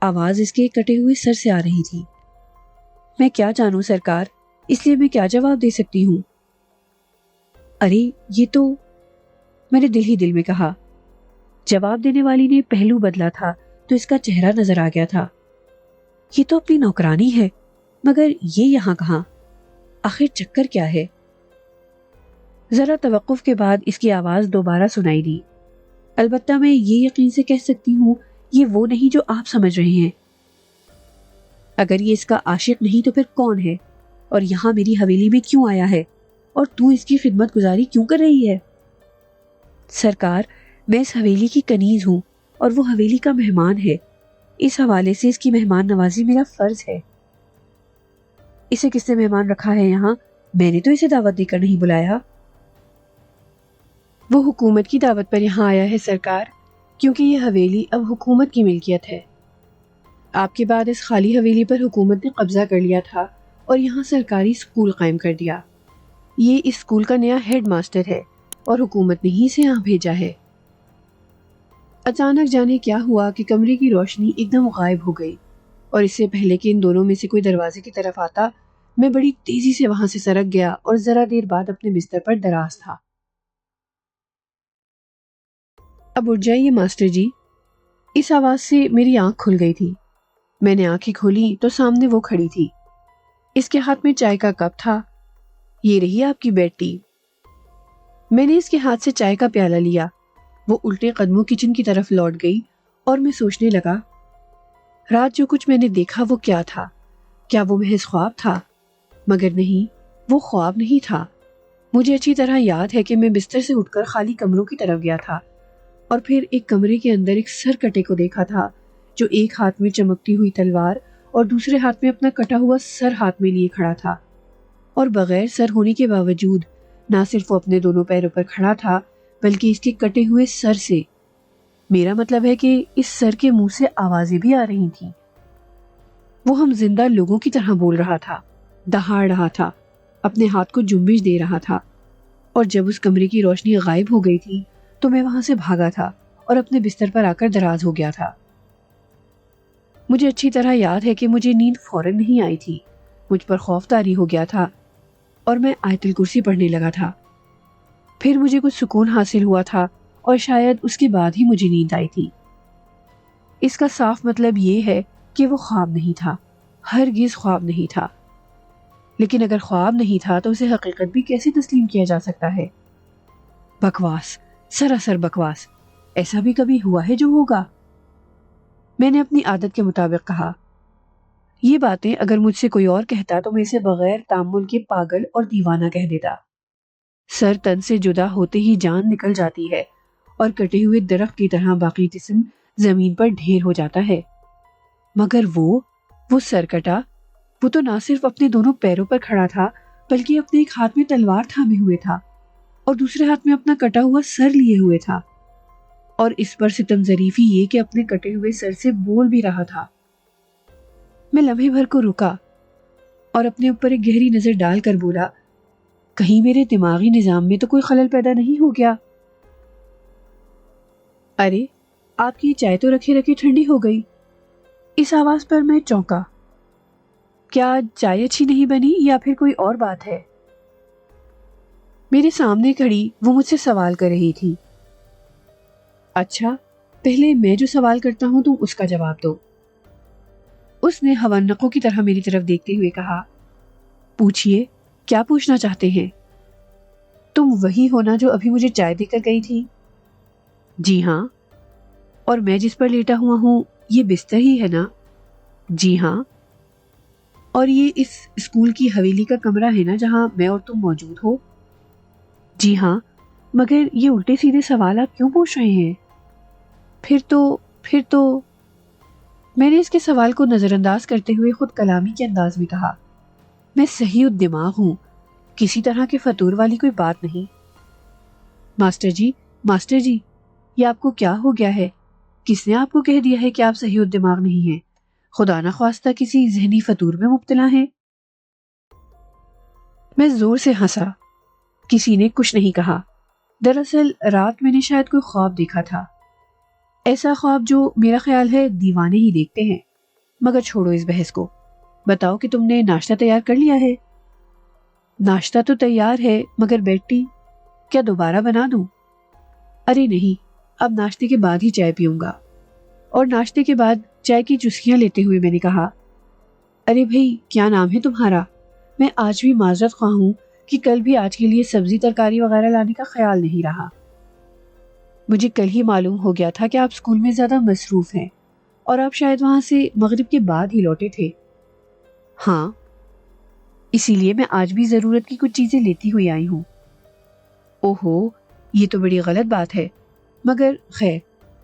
آواز اس کے کٹے ہوئے سر سے آ رہی تھی۔ میں کیا جانوں سرکار، اس لیے میں کیا جواب دے سکتی ہوں؟ ارے یہ تو، میں نے دل ہی دل میں کہا۔ جواب دینے والی نے پہلو بدلا تھا تو اس کا چہرہ نظر آ گیا تھا۔ یہ تو اپنی نوکرانی ہے، مگر یہ یہاں کہاں؟ آخر چکر کیا ہے؟ ذرا توقف کے بعد اس کی آواز دوبارہ سنائی دی۔ البتہ میں یہ یقین سے کہہ سکتی ہوں یہ وہ نہیں جو آپ سمجھ رہے ہیں۔ اگر یہ اس کا عاشق نہیں تو پھر کون ہے، اور یہاں میری حویلی میں کیوں آیا ہے، اور تو اس کی خدمت گزاری کیوں کر رہی ہے؟ سرکار، میں اس حویلی کی کنیز ہوں اور وہ حویلی کا مہمان ہے، اس حوالے سے اس کی مہمان نوازی میرا فرض ہے۔ اسے کس نے مہمان رکھا ہے یہاں؟ میں نے تو اسے دعوت دے کر نہیں بلایا۔ وہ حکومت کی دعوت پر یہاں آیا ہے سرکار، کیونکہ یہ حویلی اب حکومت کی ملکیت ہے۔ آپ کے بعد اس خالی حویلی پر حکومت نے قبضہ کر لیا تھا اور یہاں سرکاری اسکول قائم کر دیا۔ یہ اس اسکول کا نیا ہیڈ ماسٹر ہے اور حکومت نے ہی اسے یہاں بھیجا ہے۔ اچانک جانے کیا ہوا کہ کمرے کی روشنی ایک دم غائب ہو گئی، اور اس سے پہلے کہ ان دونوں میں سے کوئی دروازے کی طرف آتا، میں بڑی تیزی سے وہاں سے سرک گیا اور ذرا دیر بعد اپنے بستر پر دراز تھا۔ اب اٹھ جائیے ماسٹر جی۔ اس آواز سے میری آنکھ کھل گئی تھی۔ میں نے آنکھیں کھولی تو سامنے وہ کھڑی تھی۔ اس کے ہاتھ میں چائے کا کپ تھا۔ یہ رہی آپ کی بیڈ ٹی۔ میں نے اس کے ہاتھ سے چائے کا پیالہ لیا۔ وہ الٹے قدموں کچن کی طرف لوٹ گئی اور میں سوچنے لگا، رات جو کچھ میں نے دیکھا وہ کیا تھا؟ کیا وہ محض خواب تھا؟ مگر نہیں، وہ خواب نہیں تھا۔ مجھے اچھی طرح یاد ہے کہ میں بستر سے اٹھ کر خالی کمروں کی طرف گیا تھا اور پھر ایک کمرے کے اندر ایک سر کٹے کو دیکھا تھا جو ایک ہاتھ میں چمکتی ہوئی تلوار اور دوسرے ہاتھ میں اپنا کٹا ہوا سر ہاتھ میں لیے کھڑا تھا، اور بغیر سر ہونے کے باوجود نہ صرف وہ اپنے دونوں پیروں پر کھڑا تھا بلکہ اس کے کٹے ہوئے سر سے، میرا مطلب ہے کہ اس سر کے منہ سے آوازیں بھی آ رہی تھیں۔ وہ ہم زندہ لوگوں کی طرح بول رہا تھا، دہاڑ رہا تھا، اپنے ہاتھ کو جنبش دے رہا تھا، اور جب اس کمرے کی روشنی غائب ہو گئی تھی تو میں وہاں سے بھاگا تھا اور اپنے بستر پر آ کر دراز ہو گیا تھا۔ مجھے اچھی طرح یاد ہے کہ مجھے نیند فوراً نہیں آئی تھی، مجھ پر خوف طاری ہو گیا تھا اور میں آیت الکرسی پڑھنے لگا تھا۔ پھر مجھے کچھ سکون حاصل ہوا تھا اور شاید اس کے بعد ہی مجھے نیند آئی تھی۔ اس کا صاف مطلب یہ ہے کہ وہ خواب نہیں تھا، ہرگز خواب نہیں تھا۔ لیکن اگر خواب نہیں تھا تو اسے حقیقت بھی کیسے تسلیم کیا جا سکتا ہے؟ بکواس، سراسر بکواس۔ ایسا بھی کبھی ہوا ہے جو ہوگا؟ میں نے اپنی عادت کے مطابق کہا، یہ باتیں اگر مجھ سے کوئی اور کہتا تو میں اسے بغیر تامل کے پاگل اور دیوانہ کہہ دیتا۔ سر تن سے جدا ہوتے ہی جان نکل جاتی ہے اور کٹے ہوئے درخت کی طرح باقی جسم زمین پر ڈھیر ہو جاتا ہے، مگر وہ سر کٹا، وہ تو نہ صرف اپنے دونوں پیروں پر کھڑا تھا بلکہ اپنے ایک ہاتھ میں تلوار تھامے ہوئے تھا اور دوسرے ہاتھ میں اپنا کٹا ہوا سر لیے ہوئے تھا، اور اس پر ستم ظریفی یہ کہ اپنے کٹے ہوئے سر سے بول بھی رہا تھا۔ میں لمحے بھر کو رکا اور اپنے اوپر ایک گہری نظر ڈال کر بولا، کہیں میرے دماغی نظام میں تو کوئی خلل پیدا نہیں ہو گیا؟ ارے آپ کی چائے تو رکھے رکھے ٹھنڈی ہو گئی۔ اس آواز پر میں چونکا۔ کیا چائے اچھی نہیں بنی یا پھر کوئی اور بات ہے؟ میرے سامنے کھڑی وہ مجھ سے سوال کر رہی تھی۔ اچھا، پہلے میں جو سوال کرتا ہوں تم اس کا جواب دو۔ اس نے حونقوں کی طرح میری طرف دیکھتے ہوئے کہا، پوچھئے، کیا پوچھنا چاہتے ہیں؟ تم وہی ہونا جو ابھی مجھے چائے دے کر گئی تھی؟ جی ہاں۔ اور میں جس پر لیٹا ہوا ہوں یہ بستر ہی ہے نا؟ جی ہاں۔ اور یہ اس اسکول کی حویلی کا کمرہ ہے نا جہاں میں اور تم موجود ہو؟ جی ہاں۔ مگر یہ الٹے سیدھے سوال آپ کیوں پوچھ رہے ہیں؟ پھر تو میں نے اس کے سوال کو نظر انداز کرتے ہوئے خود کلامی کے انداز میں کہا، میں صحیح الدماغ ہوں، کسی طرح کے فطور والی کوئی بات نہیں۔ ماسٹر جی، یہ آپ کو کیا ہو گیا ہے؟ کس نے آپ کو کہہ دیا ہے کہ آپ صحیح الدماغ نہیں ہیں؟ خدا نخواستہ کسی ذہنی فطور میں مبتلا ہیں؟ میں زور سے ہنسا۔ کسی نے کچھ نہیں کہا۔ دراصل رات میں نے شاید کوئی خواب دیکھا تھا، ایسا خواب جو میرا خیال ہے دیوانے ہی دیکھتے ہیں۔ مگر چھوڑو اس بحث کو، بتاؤ کہ تم نے ناشتہ تیار کر لیا ہے؟ ناشتہ تو تیار ہے مگر بیڈ ٹی کیا دوبارہ بنا دوں؟ ارے نہیں، اب ناشتے کے بعد ہی چائے پیوں گا۔ اور ناشتے کے بعد چائے کی چسکیاں لیتے ہوئے میں نے کہا، ارے بھائی کیا نام ہے تمہارا؟ میں آج بھی معذرت خواہ ہوں کہ کل بھی آج کے لیے سبزی ترکاری وغیرہ لانے کا خیال نہیں رہا۔ مجھے کل ہی معلوم ہو گیا تھا کہ آپ اسکول میں زیادہ مصروف ہیں اور آپ شاید وہاں سے مغرب کے بعد ہی لوٹے تھے۔ ہاں، اسی لیے میں آج بھی ضرورت کی کچھ چیزیں لیتی ہوئی آئی ہوں۔ اوہو، یہ تو بڑی غلط بات ہے، مگر خیر،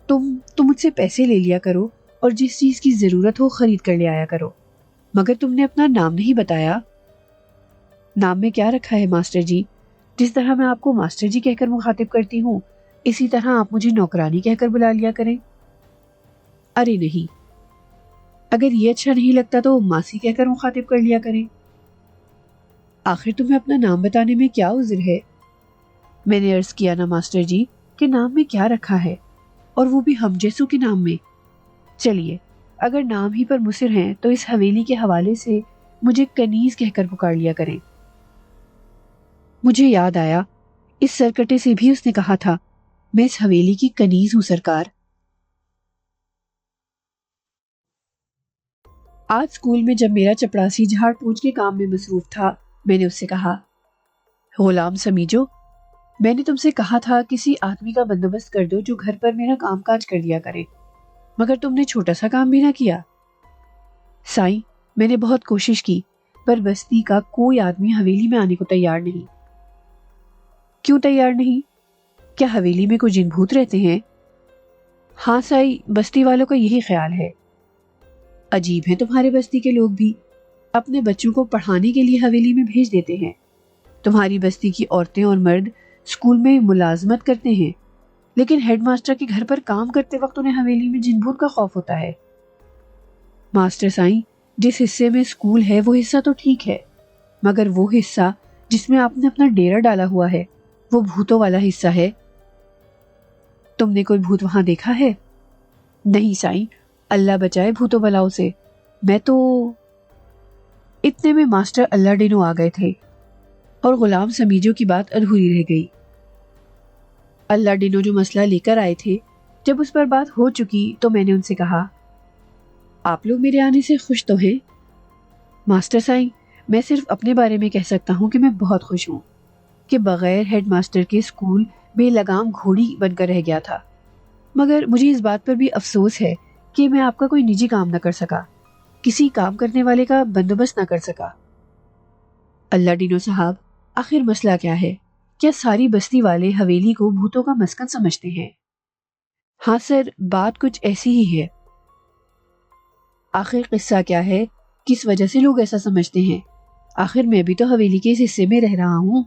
تم مجھ سے پیسے لے لیا کرو اور جس چیز کی ضرورت ہو خرید کر لے آیا کرو۔ مگر تم نے اپنا نام نہیں بتایا۔ نام میں کیا رکھا ہے ماسٹر جی؟ جس طرح میں آپ کو ماسٹر جی کہہ کر مخاطب کرتی ہوں اسی طرح آپ مجھے نوکرانی کہہ کر بلا لیا کریں۔ ارے نہیں، اگر یہ اچھا نہیں لگتا تو ماسی کہہ کر مخاطب کر لیا کریں۔ آخر تمہیں اپنا نام بتانے میں کیا عذر ہے؟ میں نے عرض کیا نا ماسٹر جی کہ نام میں کیا رکھا ہے، اور وہ بھی ہم جیسوں کے نام میں۔ چلیے، اگر نام ہی پر مصر ہیں تو اس حویلی کے حوالے سے مجھے کنیز کہہ کر پکار لیا کریں۔ مجھے یاد آیا، اس سرکٹے سے بھی اس نے کہا تھا، میں اس حویلی کی کنیز ہوں سرکار۔ آج اسکول میں جب میرا چپڑاسی جھاڑ پونچھ کے کام میں مصروف تھا، میں نے اس سے کہا، غلام سمیجو، میں نے تم سے کہا تھا کسی آدمی کا بندوبست کر دو جو گھر پر میرا کام کاج کر لیا کرے، مگر تم نے چھوٹا سا کام بھی نہ کیا۔ سائیں، میں نے بہت کوشش کی پر بستی کا کوئی آدمی حویلی میں آنے کو تیار نہیں۔ کیوں تیار نہیں؟ کیا حویلی میں کوئی جن بھوت رہتے ہیں؟ ہاں سائی، بستی والوں کا یہی خیال ہے۔ عجیب ہیں تمہارے بستی کے لوگ بھی، اپنے بچوں کو پڑھانے کے لیے حویلی میں بھیج دیتے ہیں۔ تمہاری بستی کی عورتیں اور مرد اسکول میں ملازمت کرتے ہیں، لیکن ہیڈ ماسٹر کے گھر پر کام کرتے وقت انہیں حویلی میں جن بھوت کا خوف ہوتا ہے۔ ماسٹر سائیں، جس حصے میں اسکول ہے وہ حصہ تو ٹھیک ہے، مگر وہ حصہ جس میں آپ نے اپنا ڈیرا ڈالا ہوا ہے وہ بھوتوں والا حصہ ہے۔ تم نے کوئی بھوت وہاں دیکھا ہے؟ نہیں سائیں، اللہ بچائے بھوتوں بلاؤ سے، میں تو… اتنے میں ماسٹر اللہ ڈینو آ گئے تھے اور غلام سمیجو کی بات ادھوری رہ گئی۔ اللہ ڈینو جو مسئلہ لے کر آئے تھے، جب اس پر بات ہو چکی تو میں نے ان سے کہا، آپ لوگ میرے آنے سے خوش تو ہیں؟ ماسٹر سائیں، میں صرف اپنے بارے میں کہہ سکتا ہوں کہ میں بہت خوش ہوں کہ بغیر ہیڈ ماسٹر کے اسکول بے لگام گھوڑی بن کر رہ گیا تھا، مگر مجھے اس بات پر بھی افسوس ہے کہ میں آپ کا کوئی نجی کام نہ کر سکا، کسی کام کرنے والے کا بندوبست نہ کر سکا۔ اللہ ڈینو صاحب، آخر مسئلہ کیا ہے؟ کیا ساری بستی والے حویلی کو بھوتوں کا مسکن سمجھتے ہیں؟ ہاں سر، بات کچھ ایسی ہی ہے۔ آخر قصہ کیا ہے؟ کس وجہ سے لوگ ایسا سمجھتے ہیں؟ آخر میں بھی تو حویلی کے اس حصے میں رہ رہا ہوں۔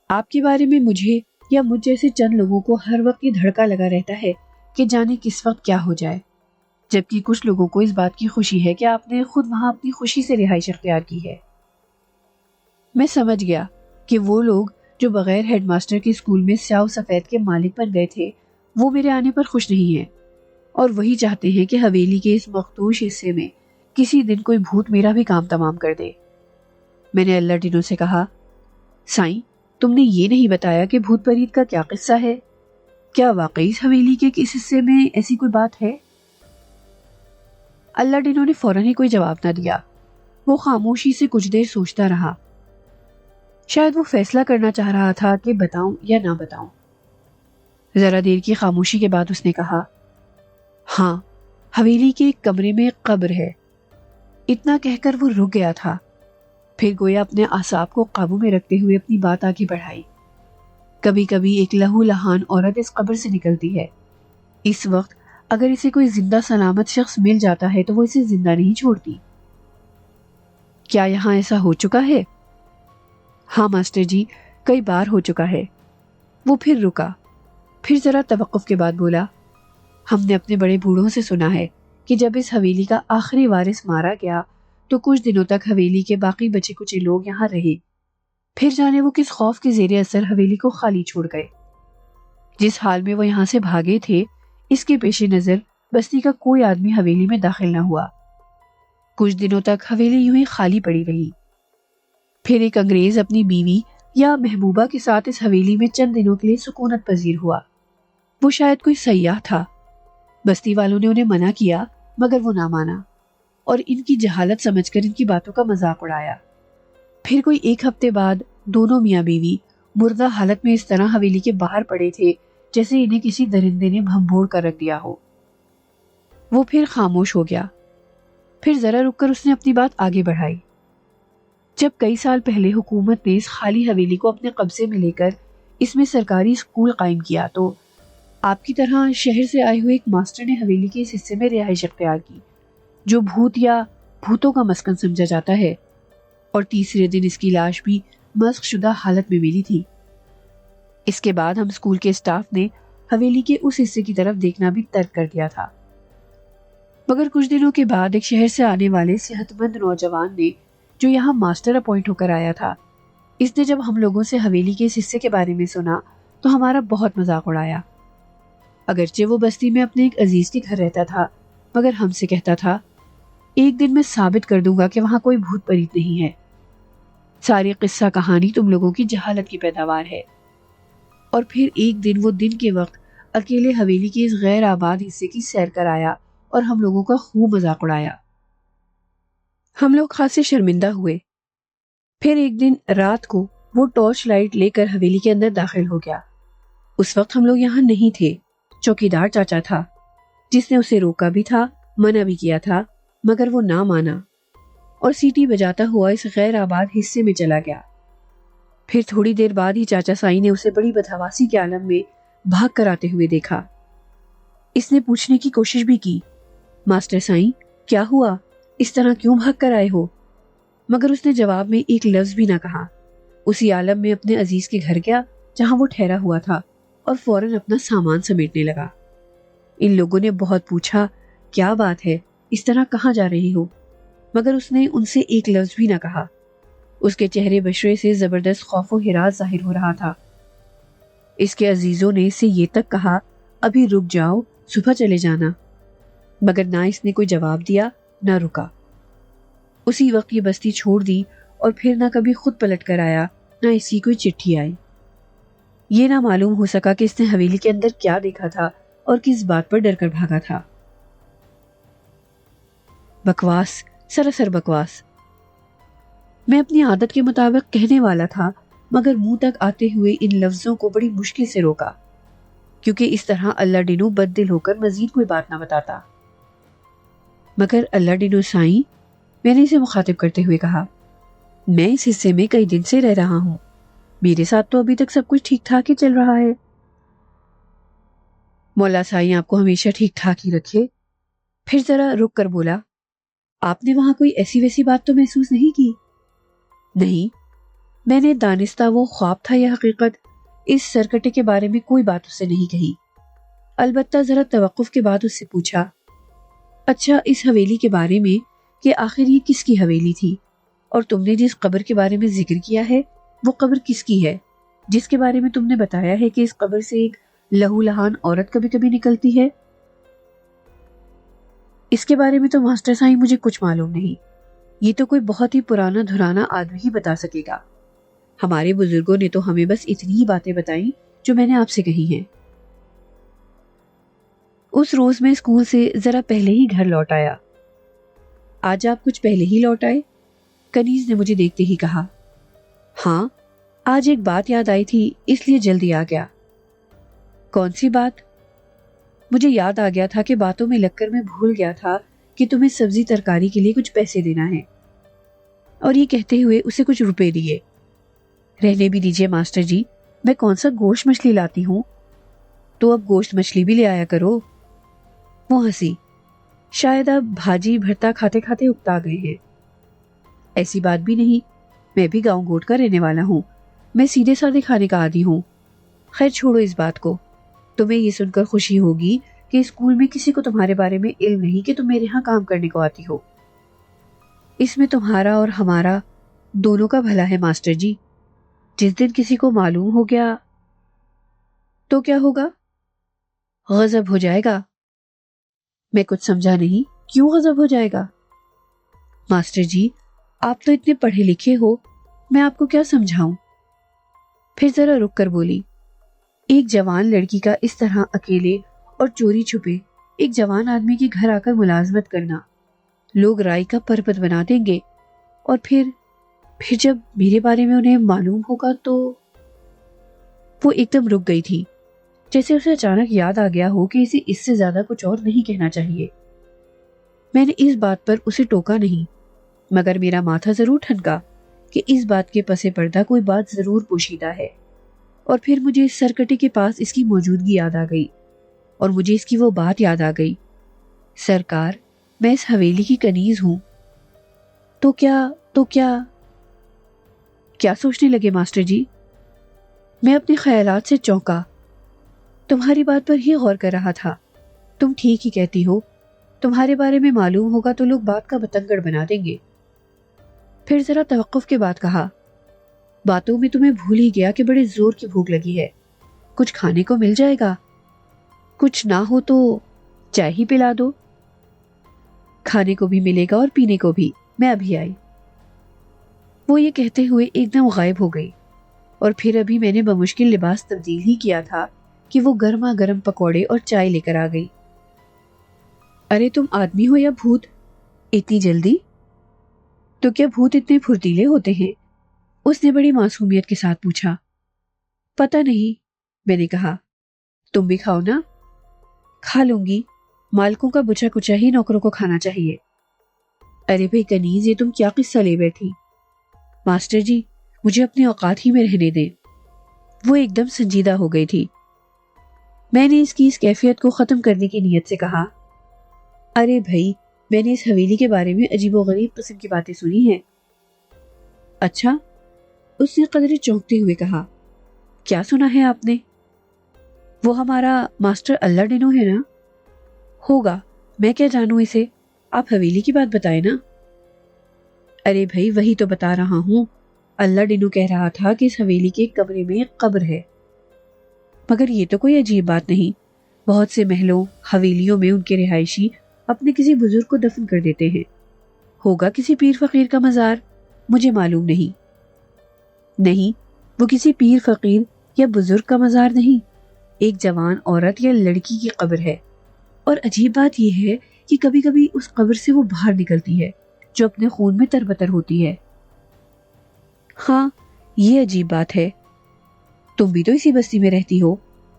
آپ کے بارے میں مجھے یا مجھ جیسے چند لوگوں کو ہر وقت یہ دھڑکا لگا رہتا ہے کہ جانے کس وقت کیا ہو جائے، جبکہ کچھ لوگوں کو اس بات کی خوشی ہے کہ آپ نے خود وہاں اپنی خوشی سے رہائش اختیار کی ہے۔ میں سمجھ گیا کہ وہ لوگ جو بغیر ہیڈ ماسٹر کے اسکول میں سیاہ و سفید کے مالک بن گئے تھے، وہ میرے آنے پر خوش نہیں ہیں، اور وہی چاہتے ہیں کہ حویلی کے اس مخدوش حصے میں کسی دن کوئی بھوت میرا بھی کام تمام کر دے۔ میں نے اللہ ڈینو سے کہا، سائیں، تم نے یہ نہیں بتایا کہ بھوت پریت کا کیا قصہ ہے؟ کیا واقعی اس حویلی کے کس حصے میں ایسی کوئی بات ہے؟ اللہ ڈینو نے فوراً ہی کوئی جواب نہ دیا۔ وہ خاموشی سے کچھ دیر سوچتا رہا، شاید وہ فیصلہ کرنا چاہ رہا تھا کہ بتاؤں یا نہ بتاؤں۔ ذرا دیر کی خاموشی کے بعد اس نے کہا، ہاں، حویلی کے ایک کمرے میں ایک قبر ہے۔ اتنا کہہ کر وہ رک گیا تھا، پھر گویا اپنے اعصاب کو قابو میں رکھتے ہوئے اپنی بات آگے بڑھائی۔ کبھی کبھی ایک لہو لہان عورت اس قبر سے نکلتی ہے۔ اس وقت اگر اسے کوئی زندہ سلامت شخص مل جاتا ہے تو وہ اسے زندہ نہیں چھوڑتی۔ کیا یہاں ایسا ہو چکا ہے؟ ہاں ماسٹر جی، کئی بار ہو چکا ہے۔ وہ پھر رکا، پھر ذرا توقف کے بعد بولا، ہم نے اپنے بڑے بوڑھوں سے سنا ہے کہ جب اس حویلی کا آخری وارث مارا گیا تو کچھ دنوں تک حویلی کے باقی بچے کچے لوگ یہاں رہے، پھر جانے وہ کس خوف کے زیر اثر حویلی کو خالی چھوڑ گئے۔ جس حال میں وہ یہاں سے بھاگے تھے، اس کے پیش نظر بستی کا کوئی آدمی حویلی میں داخل نہ ہوا۔ کچھ دنوں تک حویلی یوں ہی خالی پڑی رہی۔ پھر ایک انگریز اپنی بیوی یا محبوبہ کے ساتھ اس حویلی میں چند دنوں کے لیے سکونت پذیر ہوا۔ وہ شاید کوئی سیاح تھا۔ بستی والوں نے انہیں منع کیا، مگر وہ نہ مانا، اور ان کی جہالت سمجھ کر ان کی باتوں کا مذاق اڑایا۔ پھر کوئی ایک ہفتے بعد دونوں میاں بیوی مردہ حالت میں اس طرح حویلی کے باہر پڑے تھے جیسے انہیں کسی درندے نے بھنبوڑ کر رکھ دیا ہو۔ وہ پھر خاموش ہو گیا۔ پھر ذرا رک کر اس نے اپنی بات آگے بڑھائی۔ جب کئی سال پہلے حکومت نے اس خالی حویلی کو اپنے قبضے میں لے کر اس میں سرکاری اسکول قائم کیا تو آپ کی طرح شہر سے آئے ہوئے ایک ماسٹر نے حویلی کے اس حصے میں رہائش اختیار کی جو بھوت یا بھوتوں کا مسکن سمجھا جاتا ہے، اور تیسرے دن اس کی لاش بھی مسخ شدہ حالت میں ملی تھی۔ اس کے بعد ہم اسکول کے اسٹاف نے حویلی کے اس حصے کی طرف دیکھنا بھی ترک کر دیا تھا، مگر کچھ دنوں کے بعد ایک شہر سے آنے والے صحت مند نوجوان نے جو یہاں ماسٹر اپوائنٹ ہو کر آیا تھا، اس نے جب ہم لوگوں سے حویلی کے اس حصے کے بارے میں سنا تو ہمارا بہت مذاق اڑایا۔ اگرچہ وہ بستی میں اپنے ایک عزیز کے گھر رہتا تھا، مگر ہم سے کہتا تھا، ایک دن میں ثابت کر دوں گا کہ وہاں کوئی بھوت پریت نہیں ہے۔ ساری قصہ کہانی تم لوگوں کی جہالت کی پیداوار ہے۔ اور پھر ایک دن وہ دن کے وقت اکیلے حویلی کے اس غیر آباد حصے کی سیر کر آیا اور ہم لوگوں کا خوب مذاق اڑایا۔ ہم لوگ خاصے شرمندہ ہوئے۔ پھر ایک دن رات کو وہ ٹارچ لائٹ لے کر حویلی کے اندر داخل ہو گیا۔ اس وقت ہم لوگ یہاں نہیں تھے، چوکیدار چاچا تھا جس نے اسے روکا بھی تھا، منع بھی کیا تھا، مگر وہ نہ مانا اور سیٹی بجاتا ہوا اس غیر آباد حصے میں چلا گیا۔ پھر تھوڑی دیر بعد ہی چاچا سائی نے اسے بڑی بدحواسی کے عالم میں بھاگ کر آتے ہوئے دیکھا۔ اس نے پوچھنے کی کوشش بھی کی، ماسٹر سائی کیا ہوا، اس طرح کیوں بھاگ کر آئے ہو؟ مگر اس نے جواب میں ایک لفظ بھی نہ کہا۔ اسی عالم میں اپنے عزیز کے گھر گیا جہاں وہ ٹھہرا ہوا تھا اور فوراً اپنا سامان سمیٹنے لگا۔ ان لوگوں نے بہت پوچھا، کیا بات ہے، اس طرح کہاں جا رہی ہو؟ مگر اس نے ان سے ایک لفظ بھی نہ کہا۔ اس کے چہرے بشرے سے زبردست خوف و ہراس ظاہر ہو رہا تھا۔ اس کے عزیزوں نے اسے یہ تک کہا، ابھی رک جاؤ، صبح چلے جانا، مگر نہ اس نے کوئی جواب دیا نہ رکا۔ اسی وقت یہ بستی چھوڑ دی اور پھر نہ کبھی خود پلٹ کر آیا، نہ اس کی کوئی چٹھی آئی۔ یہ نہ معلوم ہو سکا کہ اس نے حویلی کے اندر کیا دیکھا تھا اور کس بات پر ڈر کر بھاگا تھا۔ بکواس، سراسر بکواس۔ میں اپنی عادت کے مطابق کہنے والا تھا، مگر منہ تک آتے ہوئے ان لفظوں کو بڑی مشکل سے روکا، کیونکہ اس طرح اللہ ڈینو بد دل ہو کر مزید کوئی بات نہ بتاتا۔ مگر اللہ ڈینو سائیں، میں نے اسے مخاطب کرتے ہوئے کہا، میں اس حصے میں کئی دن سے رہ رہا ہوں، میرے ساتھ تو ابھی تک سب کچھ ٹھیک ٹھاک ہی چل رہا ہے۔ مولا سائیں آپ کو ہمیشہ ٹھیک ٹھاک ہی رکھے۔ پھر ذرا رک کر بولا، آپ نے وہاں کوئی ایسی ویسی بات تو محسوس نہیں کی؟ نہیں، میں نے دانستہ وہ خواب تھا یا حقیقت، اس سرکٹے کے بارے میں کوئی بات اس سے نہیں کہی۔ البتہ ذرا توقف کے بعد اس سے پوچھا، اچھا اس حویلی کے بارے میں کہ آخر یہ کس کی حویلی تھی، اور تم نے جس قبر کے بارے میں ذکر کیا ہے وہ قبر کس کی ہے، جس کے بارے میں تم نے بتایا ہے کہ اس قبر سے ایک لہو لہان عورت کبھی کبھی نکلتی ہے؟ اس کے بارے میں تو ماسٹر سائیں مجھے کچھ معلوم نہیں، یہ تو کوئی بہت ہی پرانا دھرانا آدمی ہی بتا سکے گا۔ ہمارے بزرگوں نے تو ہمیں بس اتنی ہی باتیں بتائیں جو میں نے آپ سے کہی ہیں۔ اس روز میں اسکول سے ذرا پہلے ہی گھر لوٹ آیا۔ آج آپ کچھ پہلے ہی لوٹ آئے؟ کنیز نے مجھے دیکھتے ہی کہا۔ ہاں، آج ایک بات یاد آئی تھی اس لیے جلدی آ گیا۔ کون سی بات؟ مجھے یاد آ گیا تھا کہ باتوں میں لگ کر میں بھول گیا تھا کہ تمہیں سبزی ترکاری کے لیے کچھ پیسے دینا ہے، اور یہ کہتے ہوئے اسے کچھ روپے دیے۔ رہنے بھی دیجیے ماسٹر جی، میں کون سا گوشت مچھلی لاتی ہوں، تو اب گوشت مچھلی بھی لے آیا کرو۔ وہ ہنسی، شاید اب بھاجی بھرتا کھاتے کھاتے اکتا گئے ہیں۔ ایسی بات بھی نہیں، میں بھی گاؤں گوٹ کا رہنے والا ہوں، میں سیدھے سادے کھانے کا عادی ہوں۔ خیر چھوڑو اس بات کو، تمہیں یہ سن کر خوشی ہوگی کہ اسکول میں کسی کو تمہارے بارے میں علم نہیں کہ تم میرے ہاں کام کرنے کو آتی ہو۔ اس میں تمہارا اور ہمارا دونوں کا بھلا ہے ماسٹر جی۔ جس دن کسی کو معلوم ہو گیا تو کیا ہوگا؟ غضب ہو جائے گا۔ میں کچھ سمجھا نہیں، کیوں غضب ہو جائے گا؟ ماسٹر جی، آپ تو اتنے پڑھے لکھے ہو، میں آپ کو کیا سمجھاؤں؟ پھر ذرا رک کر بولی، ایک جوان لڑکی کا اس طرح اکیلے اور چوری چھپے ایک جوان آدمی کے گھر آ کر ملازمت کرنا، لوگ رائے کا پرپت بنا دیں گے، اور پھر جب میرے بارے میں انہیں معلوم ہوگا تو… وہ ایک دم رک گئی تھی، جیسے اسے اچانک یاد آ گیا ہو کہ اسے اس سے زیادہ کچھ اور نہیں کہنا چاہیے۔ میں نے اس بات پر اسے ٹوکا نہیں، مگر میرا ماتھا ضرور ٹھنکا کہ اس بات کے پس پردہ کوئی بات ضرور پوشیدہ ہے۔ اور پھر مجھے اس سرکٹے کے پاس اس کی موجودگی یاد آ گئی، اور مجھے اس کی وہ بات یاد آ گئی، سرکار میں اس حویلی کی کنیز ہوں۔ تو کیا سوچنے لگے ماسٹر جی؟ میں اپنے خیالات سے چونکا۔ تمہاری بات پر ہی غور کر رہا تھا، تم ٹھیک ہی کہتی ہو، تمہارے بارے میں معلوم ہوگا تو لوگ بات کا بتنگڑ بنا دیں گے۔ پھر ذرا توقف کے بعد کہا، باتوں میں تمہیں بھول ہی گیا کہ بڑے زور کی بھوک لگی ہے، کچھ کھانے کو مل جائے گا؟ کچھ نہ ہو تو چائے ہی پلا دو۔ کھانے کو بھی ملے گا اور پینے کو بھی، میں ابھی آئی۔ وہ یہ کہتے ہوئے ایک دم غائب ہو گئی، اور پھر ابھی میں نے بمشکل لباس تبدیل ہی کیا تھا کہ وہ گرما گرم پکوڑے اور چائے لے کر آ گئی۔ ارے تم آدمی ہو یا بھوت، اتنی جلدی؟ تو کیا بھوت اتنے پھرتیلے ہوتے ہیں؟ اس نے بڑی معصومیت کے ساتھ پوچھا۔ پتہ نہیں، میں نے کہا۔ تم بھی کھاؤ نا۔ کھا لوں گی، مالکوں کا بچا کچا ہی نوکروں کو کھانا چاہیے۔ ارے بھئی کنیز، یہ تم کیا قصہ لے بیٹھی؟ ماسٹر جی مجھے اپنے اوقات ہی میں رہنے دیں۔ وہ ایک دم سنجیدہ ہو گئی تھی۔ میں نے اس کی اس کیفیت کو ختم کرنے کی نیت سے کہا، ارے بھائی میں نے اس حویلی کے بارے میں عجیب و غریب قسم کی باتیں سنی ہیں۔ اچھا؟ اس نے قدرے چونکتے ہوئے کہا، کیا سنا ہے آپ نے؟ وہ ہمارا ماسٹر اللہ ڈینو ہے نا؟ ہوگا، میں کیا جانوں اسے، آپ حویلی کی بات بتائے نا۔ ارے بھائی وہی تو بتا رہا ہوں، اللہ ڈینو کہہ رہا تھا کہ اس حویلی کے کمرے میں ایک قبر ہے۔ مگر یہ تو کوئی عجیب بات نہیں، بہت سے محلوں حویلیوں میں ان کے رہائشی اپنے کسی بزرگ کو دفن کر دیتے ہیں، ہوگا کسی پیر فقیر کا مزار، مجھے معلوم نہیں۔ نہیں، وہ کسی پیر فقیر یا بزرگ کا مزار نہیں، ایک جوان عورت یا لڑکی کی قبر ہے۔ اور عجیب بات یہ ہے کہ کبھی کبھی اس قبر سے وہ باہر نکلتی ہے جو اپنے خون میں تربتر ہوتی ہے۔ ہاں، یہ عجیب بات ہے۔ تم بھی تو اسی بستی میں رہتی ہو،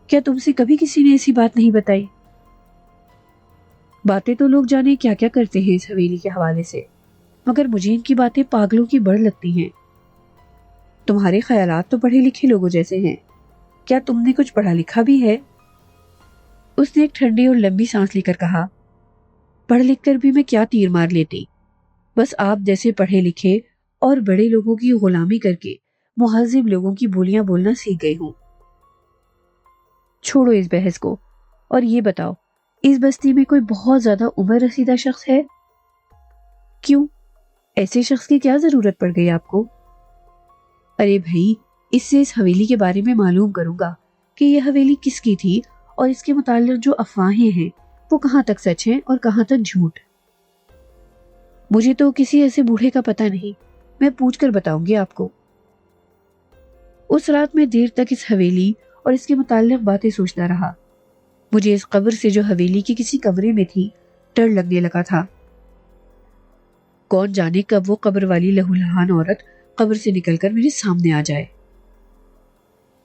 کیا تم سے کبھی کسی نے ایسی بات نہیں بتائی؟ باتیں تو لوگ جانے کیا کیا کرتے ہیں اس حویلی کے حوالے سے، مگر مجھے ان کی باتیں پاگلوں کی بڑھ لگتی ہیں۔ تمہارے خیالات تو پڑھے لکھے لوگوں جیسے ہیں، کیا تم نے کچھ پڑھا لکھا بھی ہے؟ اس نے ایک ٹھنڈی اور لمبی سانس لے کر کہا، پڑھ لکھ کر بھی میں کیا تیر مار لیتی، بس آپ جیسے پڑھے لکھے اور بڑے لوگوں کی غلامی کر کے مہذب لوگوں کی بولیاں بولنا سیکھ گئی ہوں۔ چھوڑو اس بحث کو اور یہ بتاؤ، اس بستی میں کوئی بہت زیادہ عمر رسیدہ شخص ہے؟ کیوں؟ ایسے شخص کی کیا ضرورت پڑ گئی آپ کو؟ ارے بھائی، اس سے اس حویلی کے بارے میں معلوم کروں گا کہ یہ حویلی کس کی تھی اور اس کے متعلق جو افواہیں ہیں وہ کہاں تک سچ ہیں اور کہاں تک جھوٹ۔ مجھے تو کسی ایسے بوڑھے کا پتہ نہیں، میں پوچھ کر بتاؤں گی آپ کو۔ اس رات میں دیر تک اس حویلی اور اس کے متعلق باتیں سوچتا رہا۔ مجھے اس قبر سے جو حویلی کے کسی کمرے میں تھی ڈر لگنے لگا تھا۔ کون جانے کب وہ قبر والی لہولہان عورت قبر سے نکل کر میرے سامنے آ جائے۔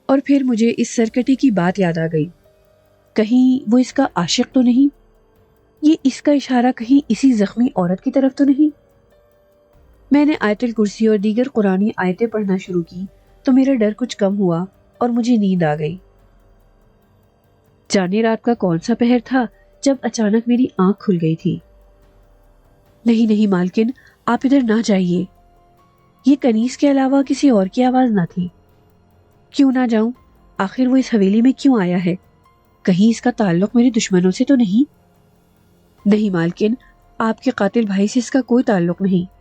اور پھر مجھے اس سرکٹے کی بات یاد آ گئی، کہیں وہ اس کا عاشق تو نہیں؟ یہ اس کا اشارہ کہیں اسی زخمی عورت کی طرف تو نہیں؟ میں نے آیت الکرسی اور دیگر قرآنی آیتیں پڑھنا شروع کی تو میرا ڈر کچھ کم ہوا اور مجھے نیند آ گئی۔ جانے رات کا کون سا پہر تھا جب اچانک میری آنکھ کھل گئی تھی۔ نہیں نہیں مالکن، آپ ادھر نہ جائیے، یہ کنیز کے علاوہ کسی اور کی آواز نہ تھی۔ کیوں نہ جاؤں؟ آخر وہ اس حویلی میں کیوں آیا ہے؟ کہیں اس کا تعلق میرے دشمنوں سے تو نہیں؟ نہیں مالکن، آپ کے قاتل بھائی سے اس کا کوئی تعلق نہیں۔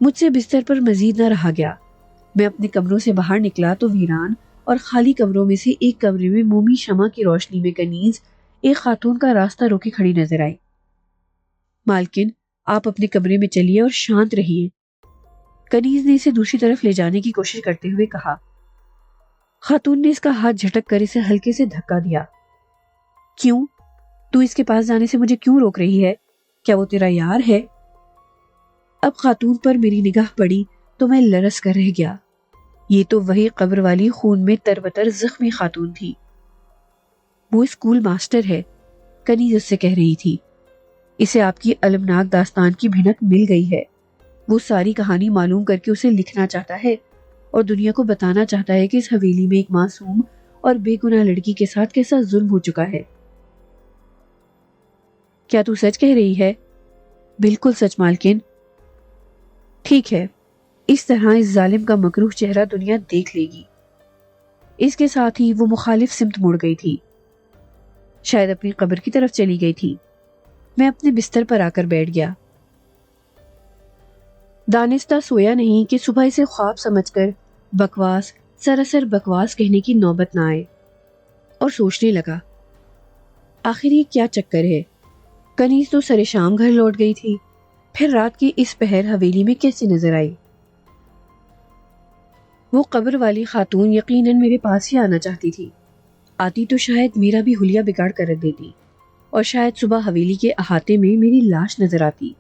مجھ سے بستر پر مزید نہ رہا گیا۔ میں اپنے کمروں سے باہر نکلا تو ویران اور خالی کمروں میں سے ایک کمرے میں مومی شمع کی روشنی میں کنیز ایک خاتون کا راستہ روکے کھڑی نظر آئی۔ مالکن، آپ اپنے کمرے میں چلیے اور شانت رہیے، کنیز نے اسے دوسری طرف لے جانے کی کوشش کرتے ہوئے کہا۔ خاتون نے اس کا ہاتھ جھٹک کر اسے ہلکے سے دھکا دیا۔ کیوں؟ تو اس کے پاس جانے سے مجھے کیوں روک رہی ہے؟ کیا وہ تیرا یار ہے؟ اب خاتون پر میری نگاہ پڑی تو میں لرز کر رہ گیا۔ یہ تو وہی قبر والی خون میں تربتر زخمی خاتون تھی۔ وہ اسکول ماسٹر ہے، کنیز اس سے کہہ رہی تھی۔ اسے آپ کی المناک داستان کی بھنک مل گئی ہے۔ وہ ساری کہانی معلوم کر کے اسے لکھنا چاہتا ہے اور دنیا کو بتانا چاہتا ہے کہ اس حویلی میں ایک معصوم اور بے گناہ لڑکی کے ساتھ کیسا ظلم ہو چکا ہے۔ کیا تو سچ کہہ رہی ہے؟ بالکل سچ مالکن۔ ٹھیک ہے، اس طرح اس ظالم کا مکروہ چہرہ دنیا دیکھ لے گی۔ اس کے ساتھ ہی وہ مخالف سمت مڑ گئی تھی، شاید اپنی قبر کی طرف چلی گئی تھی۔ میں اپنے بستر پر آ کر بیٹھ گیا، دانستہ سویا نہیں کہ صبح اسے خواب سمجھ کر بکواس، سراسر بکواس کہنے کی نوبت نہ آئے، اور سوچنے لگا آخر یہ کیا چکر ہے؟ کنیز تو سر شام گھر لوٹ گئی تھی، پھر رات کی اس پہر حویلی میں کیسے نظر آئی؟ وہ قبر والی خاتون یقیناً میرے پاس ہی آنا چاہتی تھی۔ آتی تو شاید میرا بھی حلیہ بگاڑ کر رکھ دیتی، اور شاید صبح حویلی کے احاطے میں میری لاش نظر آتی۔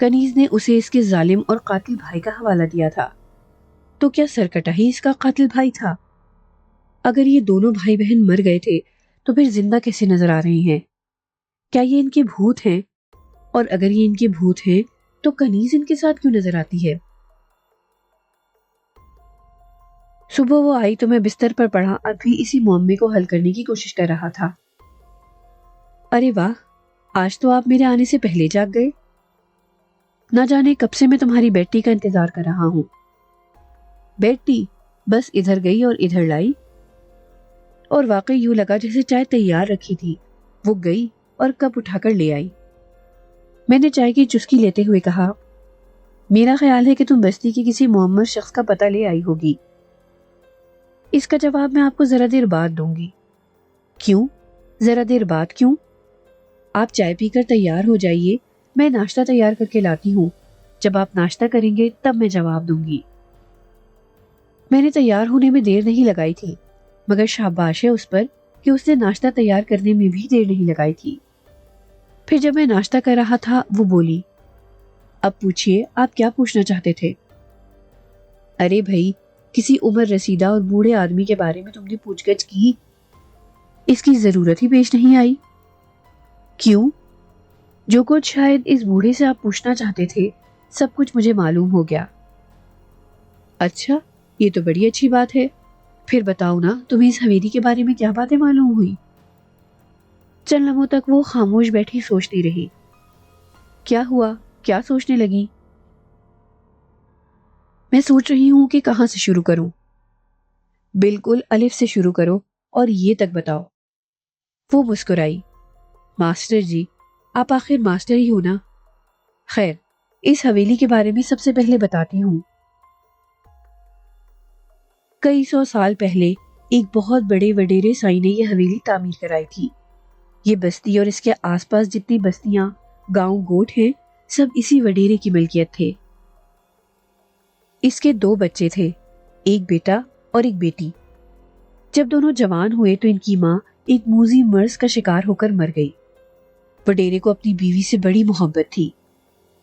کنیز نے اسے اس کے ظالم اور قاتل بھائی کا حوالہ دیا تھا، تو کیا سرکٹا ہی اس کا قاتل بھائی تھا؟ اگر یہ دونوں بھائی بہن مر گئے تھے تو پھر زندہ کیسے نظر آ رہے ہیں؟ کیا یہ ان کے بھوت ہیں؟ اور اگر یہ ان کے بھوت ہیں تو کنیز ان کے ساتھ کیوں نظر آتی ہے؟ صبح وہ آئی تو میں بستر پر پڑا اب بھی اسی معمے کو حل کرنے کی کوشش کر رہا تھا۔ ارے واہ، آج تو آپ میرے آنے سے پہلے جاگ گئے۔ نہ جانے کب سے میں تمہاری بیٹی کا انتظار کر رہا ہوں۔ بیٹی بس ادھر گئی اور ادھر لائی، اور واقعی یوں لگا جیسے چائے تیار رکھی تھی، وہ گئی اور کپ اٹھا کر لے آئی۔ میں نے چائے کی چسکی لیتے ہوئے کہا، میرا خیال ہے کہ تم بستی کے کسی معمر شخص کا پتہ لے آئی ہوگی۔ اس کا جواب میں آپ کو ذرا دیر بعد دوں گی۔ کیوں؟ ذرا دیر بعد کیوں؟ آپ چائے پی کر تیار ہو جائیے، میں ناشتہ تیار کر کے لاتی ہوں، جب آپ ناشتہ کریں گے تب میں جواب دوں گی۔ میں نے تیار ہونے میں دیر نہیں لگائی تھی، مگر شاباش ہے اس پر کہ اس نے ناشتہ تیار کرنے میں بھی دیر نہیں لگائی تھی۔ پھر جب میں ناشتہ کر رہا تھا وہ بولی، اب پوچھئے آپ کیا پوچھنا چاہتے تھے؟ ارے بھائی، کسی عمر رسیدہ اور بوڑھے آدمی کے بارے میں تم نے پوچھ گچھ کی؟ اس کی ضرورت ہی پیش نہیں آئی۔ کیوں؟ جو کچھ شاید اس بوڑھے سے آپ پوچھنا چاہتے تھے سب کچھ مجھے معلوم ہو گیا۔ اچھا، یہ تو بڑی اچھی بات ہے۔ پھر بتاؤ نا، تمہیں اس حویلی کے بارے میں کیا باتیں معلوم ہوئی؟ چند لمحوں تک وہ خاموش بیٹھی سوچتی رہی۔ کیا ہوا؟ کیا سوچنے لگی؟ میں سوچ رہی ہوں کہ کہاں سے شروع کروں۔ بالکل الف سے شروع کرو اور یہ تک بتاؤ۔ وہ مسکرائی۔ ماسٹر جی، آپ آخر ماسٹر ہی ہو نا؟ خیر، اس حویلی کے بارے میں سب سے پہلے بتاتی ہوں۔ کئی 100 سال پہلے ایک بہت بڑے وڈیرے سائی نے یہ حویلی تعمیر کرائی تھی۔ یہ بستی اور اس کے آس پاس جتنی بستیاں، گاؤں، گوٹھ ہیں، سب اسی وڈیرے کی ملکیت تھے۔ اس کے 2 بچے تھے، ایک بیٹا اور ایک بیٹی۔ جب دونوں جوان ہوئے تو ان کی ماں ایک موذی مرض کا شکار ہو کر مر گئی۔ وڈیرے کو اپنی بیوی سے بڑی محبت تھی۔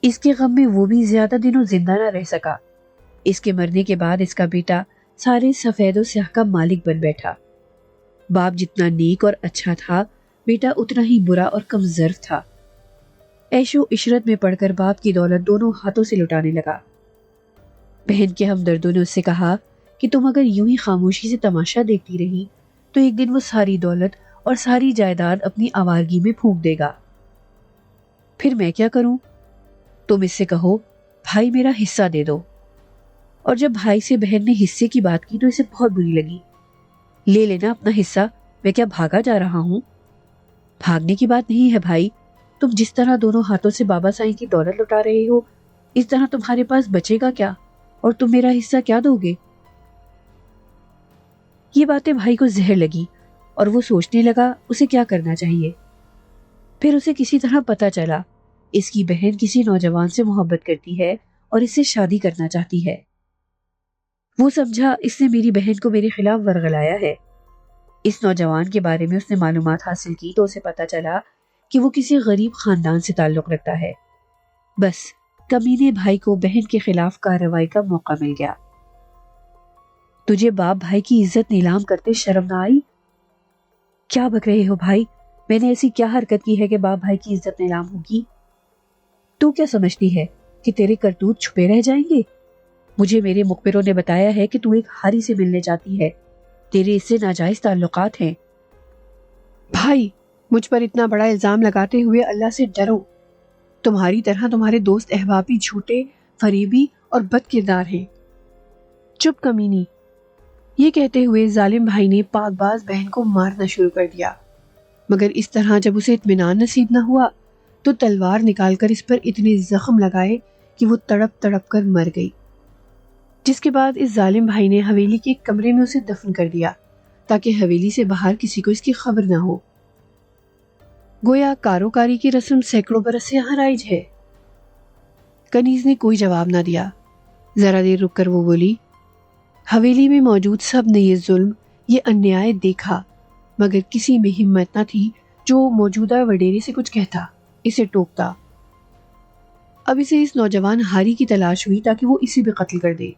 اس کے غم میں وہ بھی زیادہ دنوں زندہ نہ رہ سکا۔ اس کے مرنے کے بعد اس کا بیٹا سارے سفید و سیاہ کا مالک بن بیٹھا۔ باپ جتنا نیک اور اچھا تھا، بیٹا اتنا ہی برا اور کم ظرف تھا۔ عیش و عشرت میں پڑھ کر باپ کی دولت دونوں ہاتھوں سے لٹانے لگا۔ بہن کے ہمدردوں نے اس سے کہا کہ تم اگر یوں ہی خاموشی سے تماشا دیکھتی رہی تو ایک دن وہ ساری دولت اور ساری جائیداد اپنی آوارگی میں پھونک دے گا۔ پھر میں کیا کروں؟ تم اس سے کہو بھائی میرا حصہ دے دو۔ اور جب بھائی سے بہن نے حصے کی بات کی تو اسے بہت بری لگی۔ لے لینا اپنا حصہ، میں کیا بھاگا جا رہا ہوں؟ بھاگنے کی بات نہیں ہے بھائی، تم جس طرح دونوں ہاتھوں سے بابا سائیں کی دولت لٹا رہے ہو، اس طرح تمہارے پاس بچے گا کیا، اور تم میرا حصہ کیا دو گے؟ یہ باتیں بھائی کو زہر لگی اور وہ سوچنے لگا اسے کیا کرنا چاہیے۔ پھر اسے کسی طرح پتہ چلا اس کی بہن کسی نوجوان سے محبت کرتی ہے اور اس سے شادی کرنا چاہتی ہے۔ وہ سمجھا اس نے میری بہن کو میرے خلاف ورغلایا ہے۔ اس نوجوان کے بارے میں اس نے معلومات حاصل کی تو اسے پتہ چلا کہ وہ کسی غریب خاندان سے تعلق رکھتا ہے۔ بس کمینے بھائی کو بہن کے خلاف کارروائی کا موقع مل گیا۔ تجھے باپ بھائی کی عزت نیلام کرتے شرم نہ آئی؟ کیا بک رہے ہو بھائی؟ میں نے ایسی کیا حرکت کی ہے کہ باپ بھائی کی عزت نیلام ہوگی؟ تو کیا سمجھتی ہے کہ تیرے کرتوت چھپے رہ جائیں گے؟ مجھے میرے مخبروں نے بتایا ہے کہ تو ایک ہاری سے ملنے جاتی ہے، تیرے اس سے ناجائز تعلقات ہیں۔ بھائی، مجھ پر اتنا بڑا الزام لگاتے ہوئے اللہ سے ڈرو۔ تمہاری طرح تمہارے دوست احباب بھی جھوٹے، فریبی اور بد کردار ہیں۔ چپ کمینی، یہ کہتے ہوئے ظالم بھائی نے پاک باز بہن کو مارنا شروع کر دیا، مگر اس طرح جب اسے اطمینان نصیب نہ ہوا تو تلوار نکال کر اس پر اتنے زخم لگائے کہ وہ تڑپ تڑپ کر مر گئی۔ جس کے بعد اس ظالم بھائی نے حویلی کے ایک کمرے میں اسے دفن کر دیا تاکہ حویلی سے باہر کسی کو اس کی خبر نہ ہو۔ گویا کاروکاری کی رسم سینکڑوں برس سے یہاں رائج ہے۔ کنیز نے کوئی جواب نہ دیا۔ ذرا دیر رک کر وہ بولی، حویلی میں موجود سب نے یہ ظلم، یہ انیائے دیکھا، مگر کسی میں ہمت نہ تھی جو موجودہ وڈیرے سے کچھ کہتا، اسے ٹوکتا۔ اب اسے اس نوجوان ہاری کی تلاش ہوئی تاکہ وہ اسے بھی قتل کر دے۔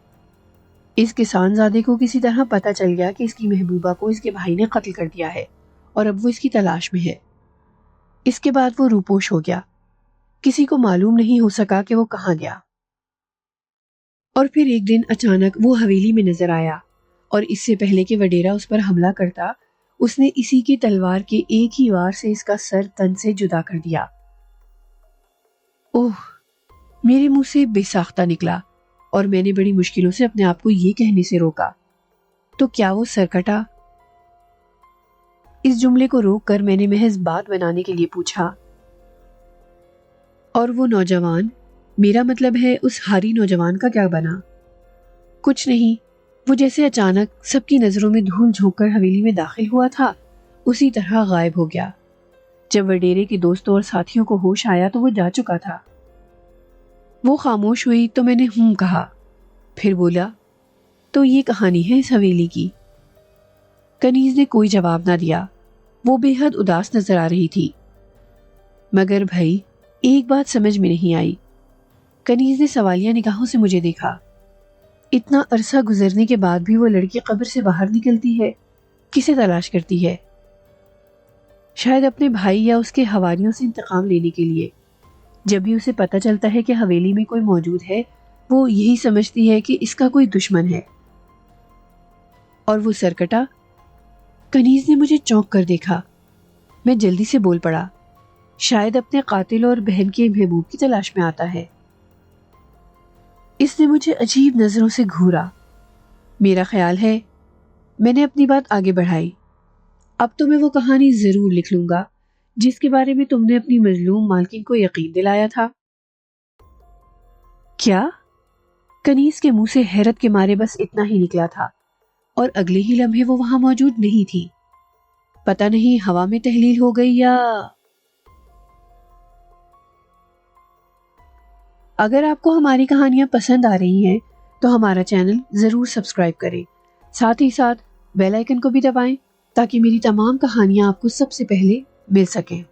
اس کسان زادے کو کسی طرح پتہ چل گیا کہ اس کی محبوبہ کو اس کے بھائی نے قتل کر دیا ہے اور اب وہ اس کی تلاش میں ہے۔ اس کے بعد وہ روپوش ہو گیا، کسی کو معلوم نہیں ہو سکا کہ وہ کہاں گیا۔ اور پھر ایک دن اچانک وہ حویلی میں نظر آیا اور اس سے پہلے کہ وڈیرا اس پر حملہ کرتا، اس نے اسی کی تلوار کے ایک ہی وار سے اس کا سر تن سے جدا کر دیا۔ اوہ! میرے منہ سے بے ساختہ نکلا اور میں نے بڑی مشکلوں سے اپنے آپ کو یہ کہنے سے روکا، تو کیا وہ سر کٹا؟ اس جملے کو روک کر میں نے محض بات بنانے کے لیے پوچھا، اور وہ نوجوان، میرا مطلب ہے اس ہاری نوجوان کا کیا بنا؟ کچھ نہیں، وہ جیسے اچانک سب کی نظروں میں دھول جھونک کر حویلی میں داخل ہوا تھا اسی طرح غائب ہو گیا۔ جب وڈیرے کے دوستوں اور ساتھیوں کو ہوش آیا تو وہ جا چکا تھا۔ وہ خاموش ہوئی تو میں نے کہا، پھر بولا، تو یہ کہانی ہے اس حویلی کی۔ کنیز نے کوئی جواب نہ دیا، وہ بے حد اداس نظر آ رہی تھی۔ مگر بھائی ایک بات سمجھ میں نہیں آئی۔ کنیز نے سوالیہ نگاہوں سے مجھے دیکھا۔ اتنا عرصہ گزرنے کے بعد بھی وہ لڑکی قبر سے باہر نکلتی ہے، کسے تلاش کرتی ہے؟ شاید اپنے بھائی یا اس کے حواریوں سے انتقام لینے کے لیے۔ جب بھی اسے پتہ چلتا ہے کہ حویلی میں کوئی موجود ہے، وہ یہی سمجھتی ہے کہ اس کا کوئی دشمن ہے۔ اور وہ سرکٹا؟ کنیز نے مجھے چونک کر دیکھا۔ میں جلدی سے بول پڑا، شاید اپنے قاتل اور بہن کے محبوب کی تلاش میں آتا ہے۔ اس نے مجھے عجیب نظروں سے گھورا۔ میرا خیال ہے میں نے اپنی بات آگے بڑھائی، اب تو میں وہ کہانی ضرور لکھ لوں گا جس کے بارے میں تم نے اپنی مظلوم مالکن کو یقین دلایا تھا۔ کیا؟ کنیز کے منہ سے حیرت کے مارے بس اتنا ہی نکلا تھا، اور اگلے ہی لمحے وہ وہاں موجود نہیں تھی۔ پتہ نہیں ہوا میں تحلیل ہو گئی یا… اگر آپ کو ہماری کہانیاں پسند آ رہی ہیں تو ہمارا چینل ضرور سبسکرائب کریں، ساتھ ہی ساتھ بیل آئیکن کو بھی دبائیں تاکہ میری تمام کہانیاں آپ کو سب سے پہلے مل سکیں۔